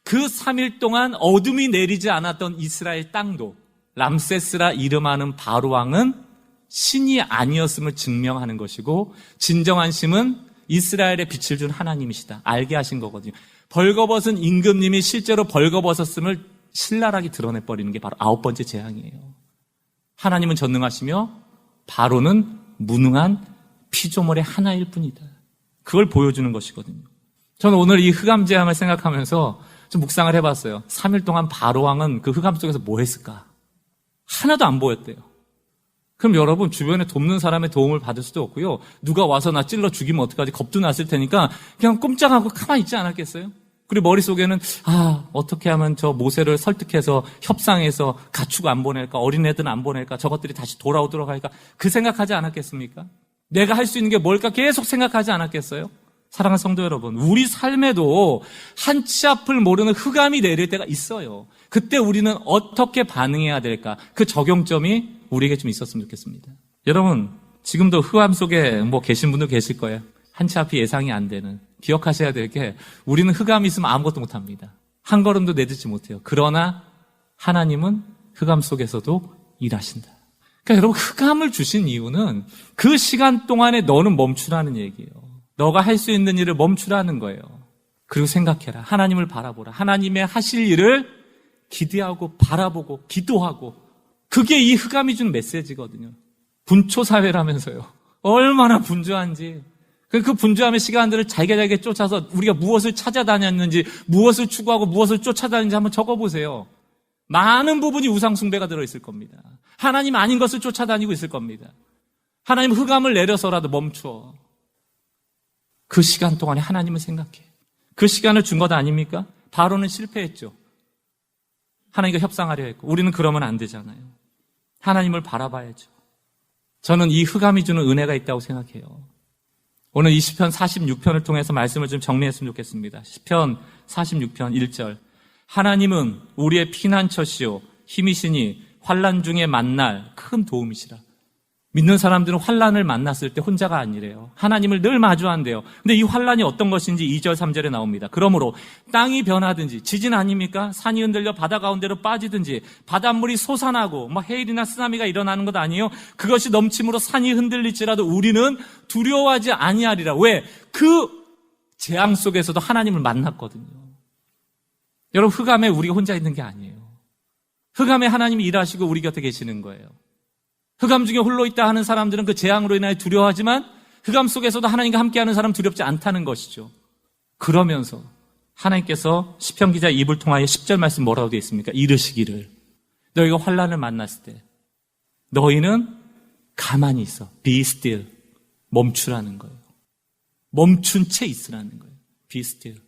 그 3일 동안 어둠이 내리지 않았던 이스라엘 땅도 람세스라 이름하는 바로 왕은 신이 아니었음을 증명하는 것이고, 진정한 신은 이스라엘의 빛을 준 하나님이시다 알게 하신 거거든요. 벌거벗은 임금님이 실제로 벌거벗었음을 신랄하게 드러내버리는 게 바로 9번째 재앙이에요. 하나님은 전능하시며 바로는 무능한 피조물의 하나일 뿐이다. 그걸 보여주는 것이거든요. 저는 오늘 이 흑암 재앙을 생각하면서 좀 묵상을 해봤어요. 3일 동안 바로 왕은 그 흑암 속에서 뭐 했을까? 하나도 안 보였대요. 그럼 여러분 주변에 돕는 사람의 도움을 받을 수도 없고요. 누가 와서 나 찔러 죽이면 어떡하지? 겁도 났을 테니까 그냥 꼼짝하고 가만히 있지 않았겠어요? 그리고 머릿속에는 어떻게 하면 저 모세를 설득해서 협상해서 가축 안 보낼까? 어린애들은 안 보낼까? 저것들이 다시 돌아오도록 할까? 그 생각하지 않았겠습니까? 내가 할 수 있는 게 뭘까? 계속 생각하지 않았겠어요? 사랑하는 성도 여러분, 우리 삶에도 한 치 앞을 모르는 흑암이 내릴 때가 있어요. 그때 우리는 어떻게 반응해야 될까? 그 적용점이 우리에게 좀 있었으면 좋겠습니다. 여러분, 지금도 흑암 속에 계신 분도 계실 거예요. 한 치 앞이 예상이 안 되는. 기억하셔야 될 게, 우리는 흑암이 있으면 아무것도 못합니다. 한 걸음도 내딛지 못해요. 그러나 하나님은 흑암 속에서도 일하신다. 그러니까 여러분, 흑암을 주신 이유는 그 시간 동안에 너는 멈추라는 얘기예요. 너가 할 수 있는 일을 멈추라는 거예요. 그리고 생각해라. 하나님을 바라보라. 하나님의 하실 일을 기대하고 바라보고 기도하고, 그게 이 흑암이 준 메시지거든요. 분초사회라면서요. 얼마나 분주한지. 그 분주함의 시간들을 잘게 쫓아서 우리가 무엇을 찾아다녔는지, 무엇을 추구하고 무엇을 쫓아다녔는지 한번 적어보세요. 많은 부분이 우상숭배가 들어있을 겁니다. 하나님 아닌 것을 쫓아다니고 있을 겁니다. 하나님 흑암을 내려서라도 멈춰. 그 시간 동안에 하나님을 생각해. 그 시간을 준 것 아닙니까? 바로는 실패했죠. 하나님과 협상하려 했고, 우리는 그러면 안 되잖아요. 하나님을 바라봐야죠. 저는 이 흑암이 주는 은혜가 있다고 생각해요. 오늘 이 시편 46편을 통해서 말씀을 좀 정리했으면 좋겠습니다. 시편 46편 1절. 하나님은 우리의 피난처시오 힘이시니 환난 중에 만날 큰 도움이시라. 믿는 사람들은 환난을 만났을 때 혼자가 아니래요. 하나님을 늘 마주한대요. 근데 이 환난이 어떤 것인지 2절 3절에 나옵니다. 그러므로 땅이 변하든지, 지진 아닙니까? 산이 흔들려 바다 가운데로 빠지든지, 바닷물이 솟아나고 해일이나 쓰나미가 일어나는 것 아니에요? 그것이 넘침으로 산이 흔들릴지라도 우리는 두려워하지 아니하리라. 왜? 그 재앙 속에서도 하나님을 만났거든요. 여러분, 흑암에 우리가 혼자 있는 게 아니에요. 흑암에 하나님이 일하시고 우리 곁에 계시는 거예요. 흑암 중에 홀로 있다 하는 사람들은 그 재앙으로 인하여 두려워하지만 흑암 속에서도 하나님과 함께하는 사람 두렵지 않다는 것이죠. 그러면서 하나님께서 시편 기자 입을 통하여 10절 말씀 뭐라고 되어 있습니까? 이르시기를 너희가 환난을 만났을 때 너희는 가만히 있어. Be still. 멈추라는 거예요. 멈춘 채 있으라는 거예요. Be still.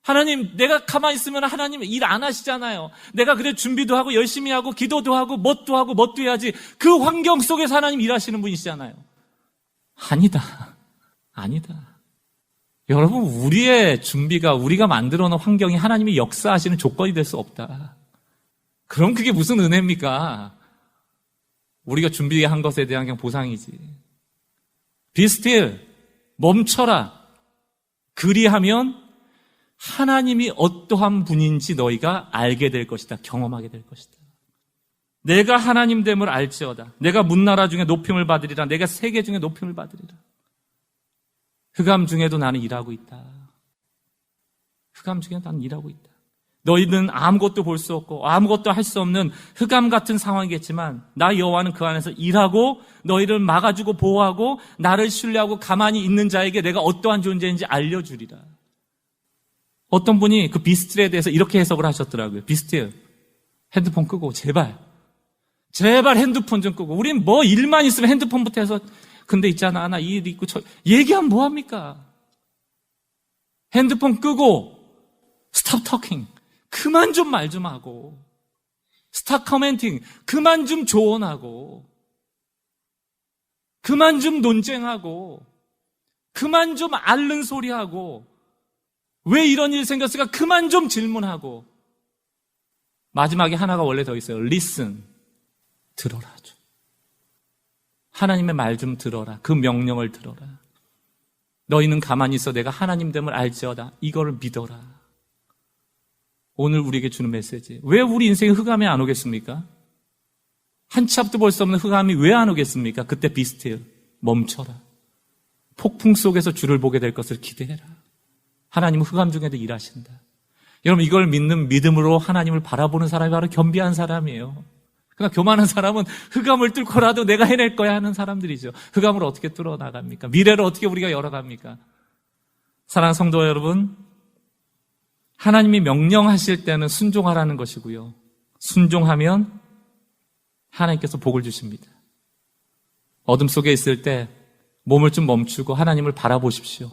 하나님, 내가 가만히 있으면 하나님 일 안 하시잖아요. 내가 그래 준비도 하고 열심히 하고 기도도 하고 뭣도 해야지. 그 환경 속에서 하나님 일하시는 분이시잖아요. 아니다. 아니다. 여러분, 우리의 준비가 우리가 만들어 놓은 환경이 하나님이 역사하시는 조건이 될 수 없다. 그럼 그게 무슨 은혜입니까? 우리가 준비한 것에 대한 그냥 보상이지. Be still. 멈춰라. 그리하면 하나님이 어떠한 분인지 너희가 알게 될 것이다. 경험하게 될 것이다. 내가 하나님됨을 알지어다. 내가 문나라 중에 높임을 받으리라. 내가 세계 중에 높임을 받으리라. 흑암 중에도 나는 일하고 있다. 흑암 중에 나는 일하고 있다. 너희는 아무것도 볼 수 없고 아무것도 할 수 없는 흑암 같은 상황이겠지만 나 여호와는 그 안에서 일하고 너희를 막아주고 보호하고 나를 신뢰하고 가만히 있는 자에게 내가 어떠한 존재인지 알려주리라. 어떤 분이 그 비스틸에 대해서 이렇게 해석을 하셨더라고요. 비스틸, 핸드폰 끄고 제발 핸드폰 좀 끄고. 우린 뭐 일만 있으면 핸드폰부터 해서 근데 있잖아 나 이 일 있고 저 얘기하면 뭐합니까? 핸드폰 끄고 stop talking. 그만 좀 말 좀 하고 stop commenting. 그만 좀 조언하고 그만 좀 논쟁하고 그만 좀 앓는 소리하고 왜 이런 일이 생겼을까? 그만 좀 질문하고 마지막에 하나가 원래 더 있어요. listen. 들어라. 좀. 하나님의 말 좀 들어라. 그 명령을 들어라. 너희는 가만히 있어 내가 하나님됨을 알지어다. 이거를 믿어라. 오늘 우리에게 주는 메시지. 왜 우리 인생에 흑암이 안 오겠습니까? 한 치 앞도 볼 수 없는 흑암이 왜 안 오겠습니까? 그때 be still. 멈춰라. 폭풍 속에서 주를 보게 될 것을 기대해라. 하나님은 흑암 중에도 일하신다. 여러분 이걸 믿는 믿음으로 하나님을 바라보는 사람이 바로 겸비한 사람이에요. 그러니까 교만한 사람은 흑암을 뚫고라도 내가 해낼 거야 하는 사람들이죠. 흑암을 어떻게 뚫어나갑니까? 미래를 어떻게 우리가 열어갑니까? 사랑하는 성도 여러분, 하나님이 명령하실 때는 순종하라는 것이고요. 순종하면 하나님께서 복을 주십니다. 어둠 속에 있을 때 몸을 좀 멈추고 하나님을 바라보십시오.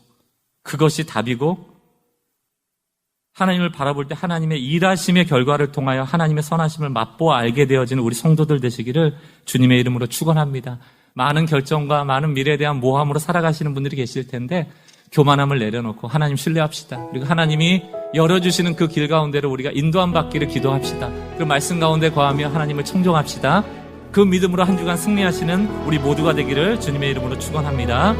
그것이 답이고 하나님을 바라볼 때 하나님의 일하심의 결과를 통하여 하나님의 선하심을 맛보아 알게 되어지는 우리 성도들 되시기를 주님의 이름으로 축원합니다. 많은 결정과 많은 미래에 대한 모함으로 살아가시는 분들이 계실 텐데 교만함을 내려놓고 하나님 신뢰합시다. 그리고 하나님이 열어주시는 그 길 가운데로 우리가 인도함 받기를 기도합시다. 그 말씀 가운데 거하며 하나님을 청종합시다. 그 믿음으로 한 주간 승리하시는 우리 모두가 되기를 주님의 이름으로 축원합니다.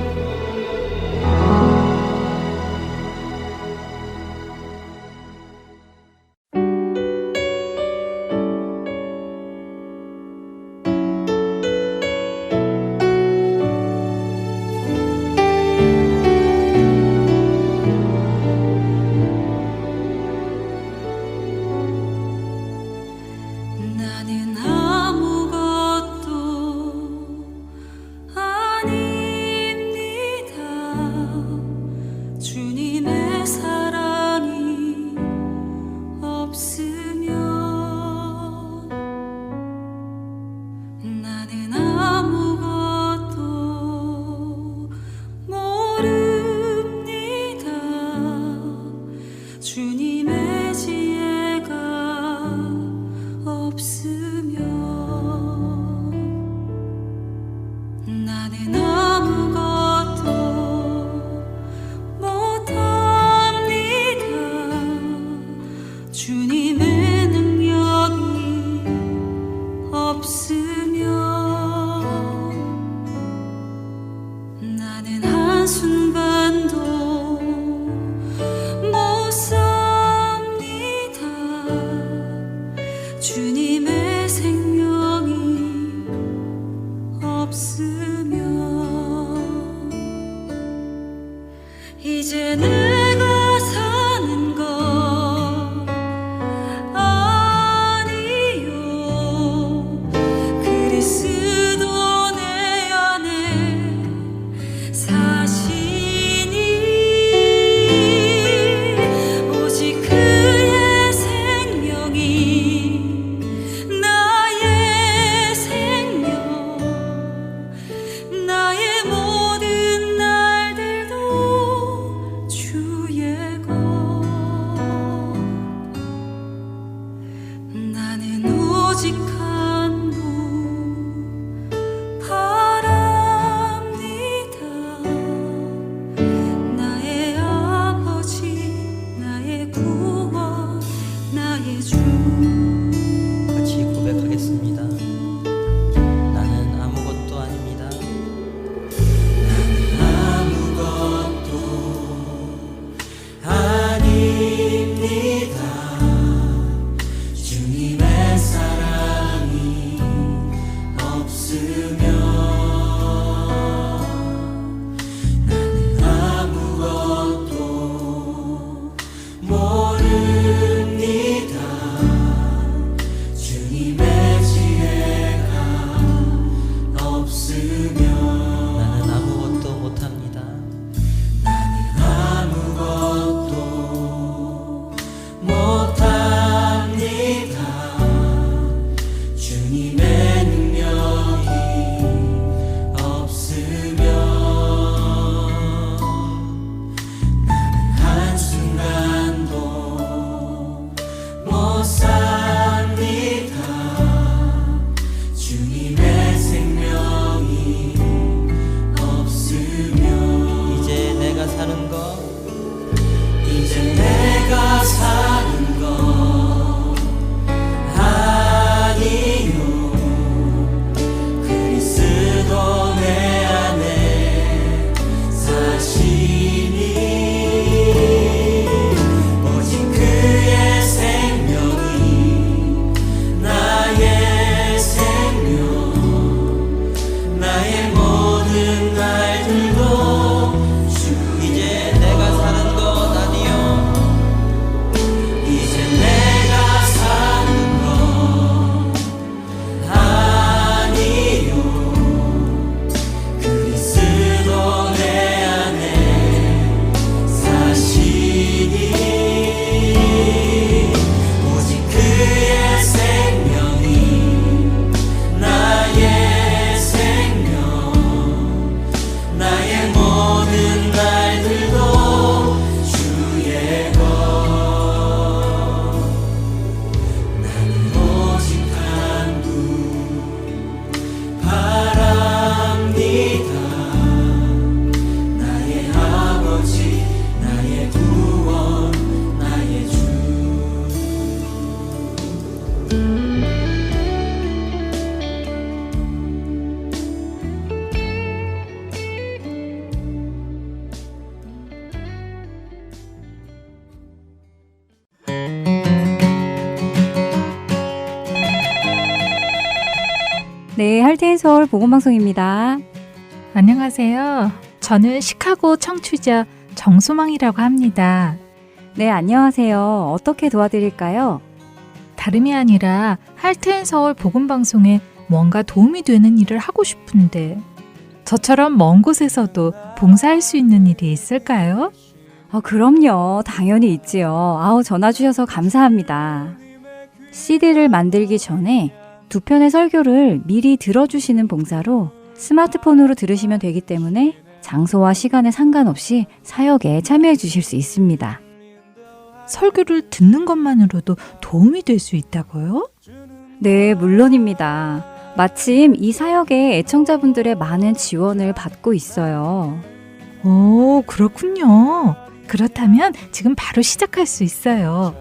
나는 아무것도 아닙니다. 주님의 사랑이 없으면 나는 아무것도 모릅니다. 주님의 지혜가 없으면 나는 아무것도 못합니다. 주님의 능력이 없으면 나는 한순간도 못 삽니다. 주님의 생명이 없으면 이제 내가 사는 것 아니요 그리스도 네, 할테인 서울 보건방송입니다. 안녕하세요. 저는 시카고 청취자 정소망이라고 합니다. 네, 안녕하세요. 어떻게 도와드릴까요? 다름이 아니라 할텐 서울 복음방송에 뭔가 도움이 되는 일을 하고 싶은데 저처럼 먼 곳에서도 봉사할 수 있는 일이 있을까요? 그럼요. 당연히 있지요. 전화 주셔서 감사합니다. CD를 만들기 전에 두 편의 설교를 미리 들어주시는 봉사로 스마트폰으로 들으시면 되기 때문에 장소와 시간에 상관없이 사역에 참여해 주실 수 있습니다. 설교를 듣는 것만으로도 도움이 될 수 있다고요? 네, 물론입니다. 마침 이 사역에 애청자분들의 많은 지원을 받고 있어요. 오, 그렇군요. 그렇다면 지금 바로 시작할 수 있어요.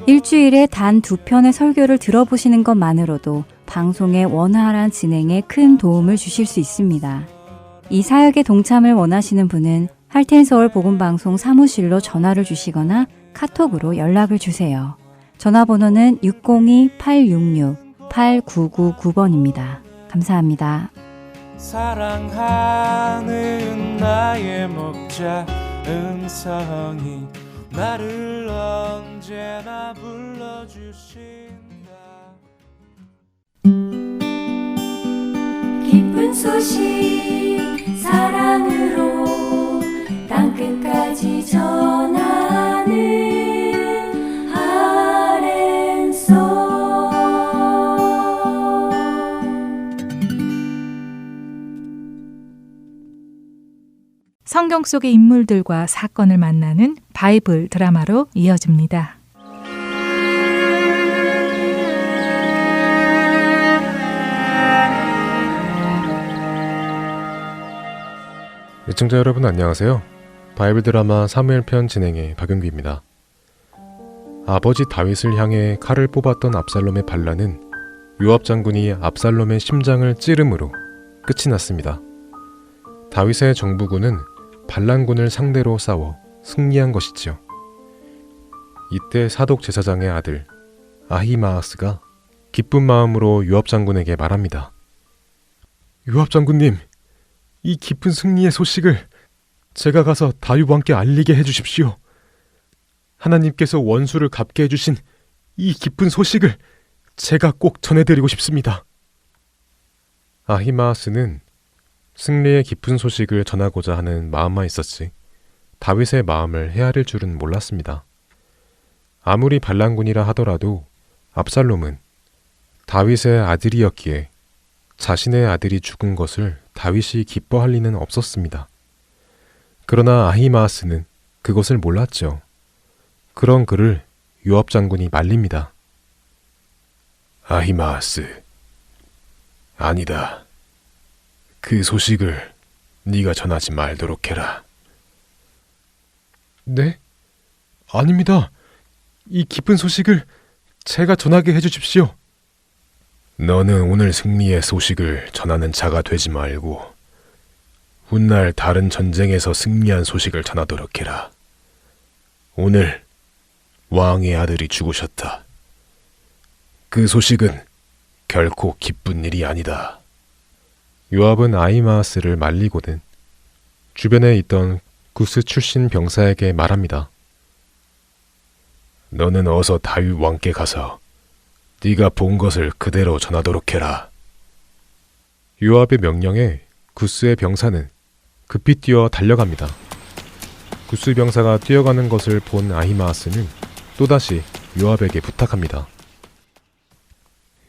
일주일에 단 2편의 설교를 들어보시는 것만으로도 방송의 원활한 진행에 큰 도움을 주실 수 있습니다. 이 사역에 동참을 원하시는 분은 할텐서울 복음방송 사무실로 전화를 주시거나 카톡으로 연락을 주세요. 전화번호는 602-866-8999번입니다. 감사합니다. 사랑하는 나의 목자 음성이 나를 언제나 불러주신다. 기쁜 소식 사랑으로 땅끝까지 전하는 아랜소. 성경 속의 인물들과 사건을 만나는 바이블 드라마로 이어집니다. 애청자 여러분 안녕하세요. 바이블 드라마 사무엘편 진행의 박용규입니다. 아버지 다윗을 향해 칼을 뽑았던 압살롬의 반란은 요압 장군이 압살롬의 심장을 찌름으로 끝이 났습니다. 다윗의 정부군은 반란군을 상대로 싸워 승리한 것이지요. 이때 사독 제사장의 아들 아히마아스가 기쁜 마음으로 요압 장군에게 말합니다. 요압 장군님, 이 기쁜 승리의 소식을 제가 가서 다윗 왕께 알리게 해주십시오. 하나님께서 원수를 갚게 해주신 이 기쁜 소식을 제가 꼭 전해드리고 싶습니다. 아히마아스는 승리의 기쁜 소식을 전하고자 하는 마음만 있었지 다윗의 마음을 헤아릴 줄은 몰랐습니다. 아무리 반란군이라 하더라도 압살롬은 다윗의 아들이었기에 자신의 아들이 죽은 것을 다윗이 기뻐할 리는 없었습니다. 그러나 아히마아스는 그것을 몰랐죠. 그런 그를 요압 장군이 말립니다. 아히마아스, 아니다. 그 소식을 네가 전하지 말도록 해라. 네? 아닙니다. 이 기쁜 소식을 제가 전하게 해주십시오. 너는 오늘 승리의 소식을 전하는 자가 되지 말고 훗날 다른 전쟁에서 승리한 소식을 전하도록 해라. 오늘 왕의 아들이 죽으셨다. 그 소식은 결코 기쁜 일이 아니다. 요압은 아히마아스를 말리고는 주변에 있던 구스 출신 병사에게 말합니다. 너는 어서 다윗 왕께 가서 네가 본 것을 그대로 전하도록 해라. 요압의 명령에 구스의 병사는 급히 뛰어 달려갑니다. 구스 병사가 뛰어가는 것을 본 아히마아스는 또다시 요압에게 부탁합니다.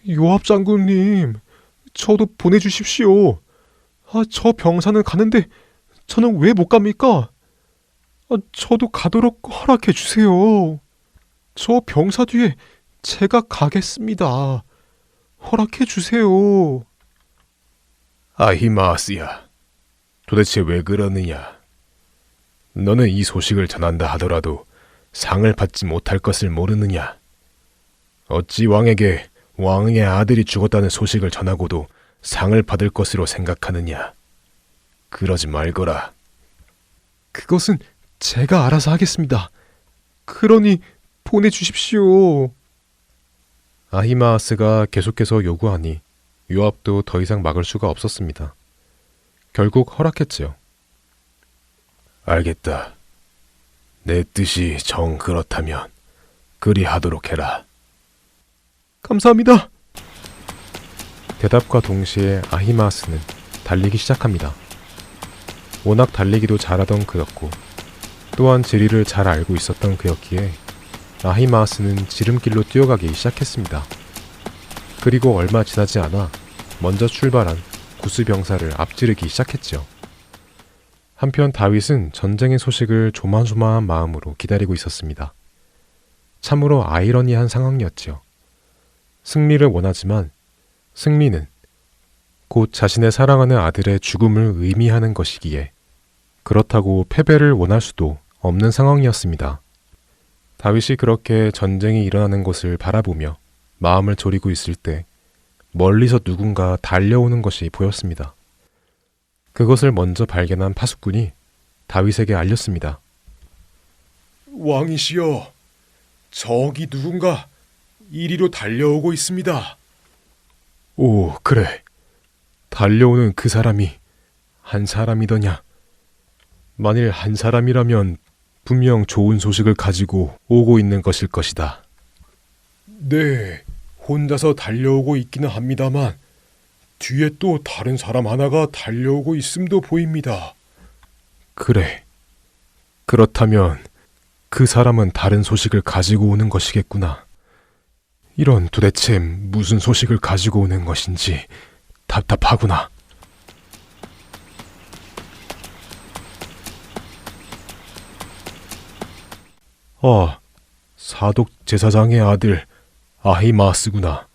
요압 장군님, 저도 보내주십시오. 저 병사는 가는데 저는 왜 못 갑니까? 저도 가도록 허락해 주세요. 저 병사 뒤에 제가 가겠습니다. 허락해 주세요. 아히마아스야, 도대체 왜 그러느냐? 너는 이 소식을 전한다 하더라도 상을 받지 못할 것을 모르느냐? 어찌 왕에게 왕의 아들이 죽었다는 소식을 전하고도 상을 받을 것으로 생각하느냐? 그러지 말거라. 그것은 제가 알아서 하겠습니다. 그러니 보내주십시오. 아히마아스가 계속해서 요구하니 요압도 더 이상 막을 수가 없었습니다. 결국 허락했지요. 알겠다. 내 뜻이 정 그렇다면 그리하도록 해라. 감사합니다. 대답과 동시에 아히마아스는 달리기 시작합니다. 워낙 달리기도 잘하던 그였고 또한 지리를 잘 알고 있었던 그였기에 아히마아스는 지름길로 뛰어가기 시작했습니다. 그리고 얼마 지나지 않아 먼저 출발한 구스 병사를 앞지르기 시작했죠. 한편 다윗은 전쟁의 소식을 조마조마한 마음으로 기다리고 있었습니다. 참으로 아이러니한 상황이었지요. 승리를 원하지만 승리는 곧 자신의 사랑하는 아들의 죽음을 의미하는 것이기에 그렇다고 패배를 원할 수도 없는 상황이었습니다. 다윗이 그렇게 전쟁이 일어나는 것을 바라보며 마음을 졸이고 있을 때 멀리서 누군가 달려오는 것이 보였습니다. 그것을 먼저 발견한 파수꾼이 다윗에게 알렸습니다. 왕이시여, 저기 누군가 이리로 달려오고 있습니다. 오, 그래. 달려오는 그 사람이 한 사람이더냐? 만일 한 사람이라면 분명 좋은 소식을 가지고 오고 있는 것일 것이다. 네, 혼자서 달려오고 있기는 합니다만 뒤에 또 다른 사람 하나가 달려오고 있음도 보입니다. 그래. 그렇다면 그 사람은 다른 소식을 가지고 오는 것이겠구나. 이런 도대체 무슨 소식을 가지고 오는 것인지 답답하구나. 사독 제사장의 아들 아히마아스구나.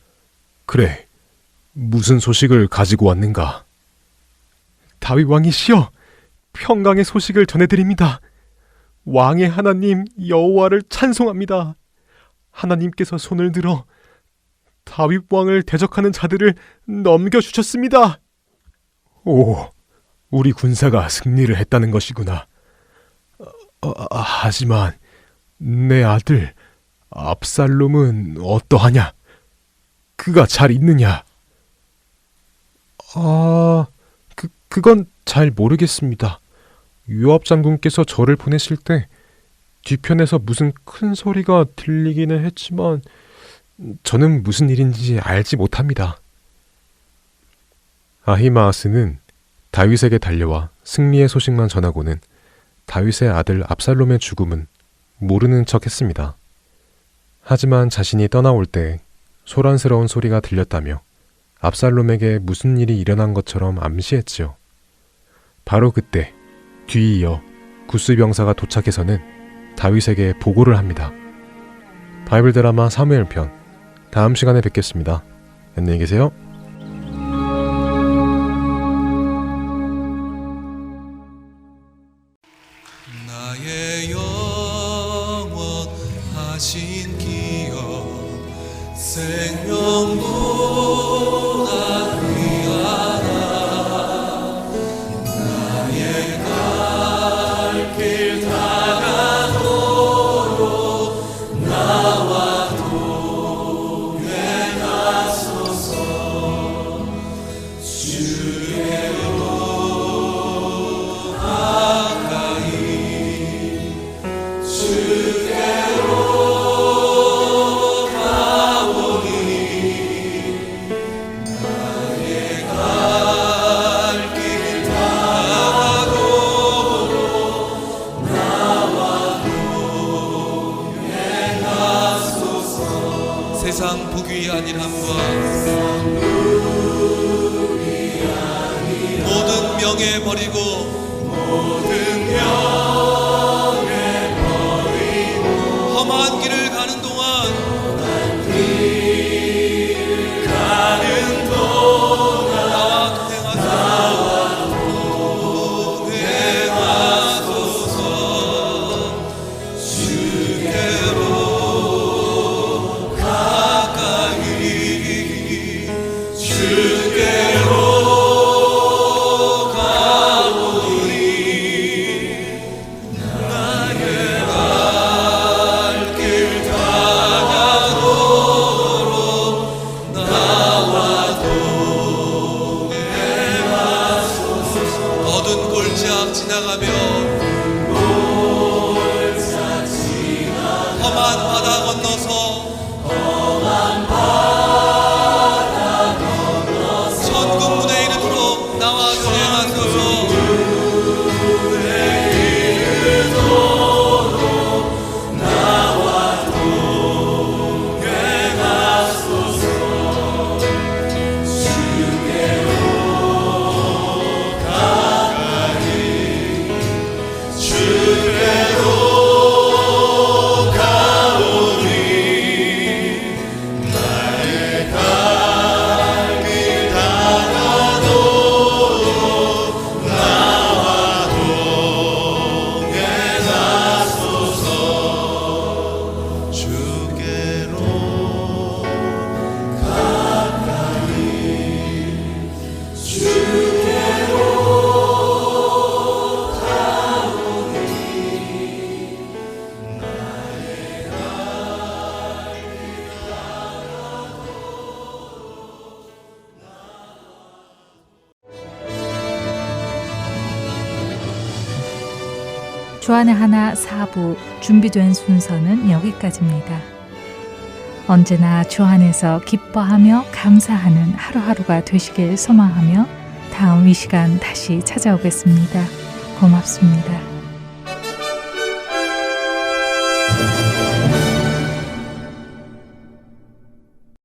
그래, 무슨 소식을 가지고 왔는가? 다윗 왕이시여, 평강의 소식을 전해드립니다. 왕의 하나님 여호와를 찬송합니다. 하나님께서 손을 들어 다윗 왕을 대적하는 자들을 넘겨주셨습니다. 오, 우리 군사가 승리를 했다는 것이구나. 하지만 내 아들 압살롬은 어떠하냐? 그가 잘 있느냐? 그건 잘 모르겠습니다. 요압 장군께서 저를 보내실 때 뒤편에서 무슨 큰 소리가 들리기는 했지만 저는 무슨 일인지 알지 못합니다. 아히마아스는 다윗에게 달려와 승리의 소식만 전하고는 다윗의 아들 압살롬의 죽음은 모르는 척 했습니다. 하지만 자신이 떠나올 때 소란스러운 소리가 들렸다며 압살롬에게 무슨 일이 일어난 것처럼 암시했지요. 바로 그때 뒤이어 구스 병사가 도착해서는 다윗에게 보고를 합니다. 바이블 드라마 사무엘 편, 다음 시간에 뵙겠습니다. 안녕히 계세요. 나의 영원하신 기억 생명보다 귀하다. 나의 갈 길 다가도록 나와 동행하소서. 주께로 가까이 주께로 가오니 나의 갈 길 다가도록 나와 동행하소서. 세상 부귀 아니함과 모든 명예 버리고 험한 길을 가는 동안 나와 동행하소서. 주께로 가까이 주께로 가오니 지나가며 험한 바다 건너서 천국 문에 이르도록 나와 동행하소서. 주안의 하나 4부 준비된 순서는 여기까지입니다. 언제나 주 안에서 기뻐하며 감사하는 하루하루가 되시길 소망하며 다음 이 시간 다시 찾아오겠습니다. 고맙습니다.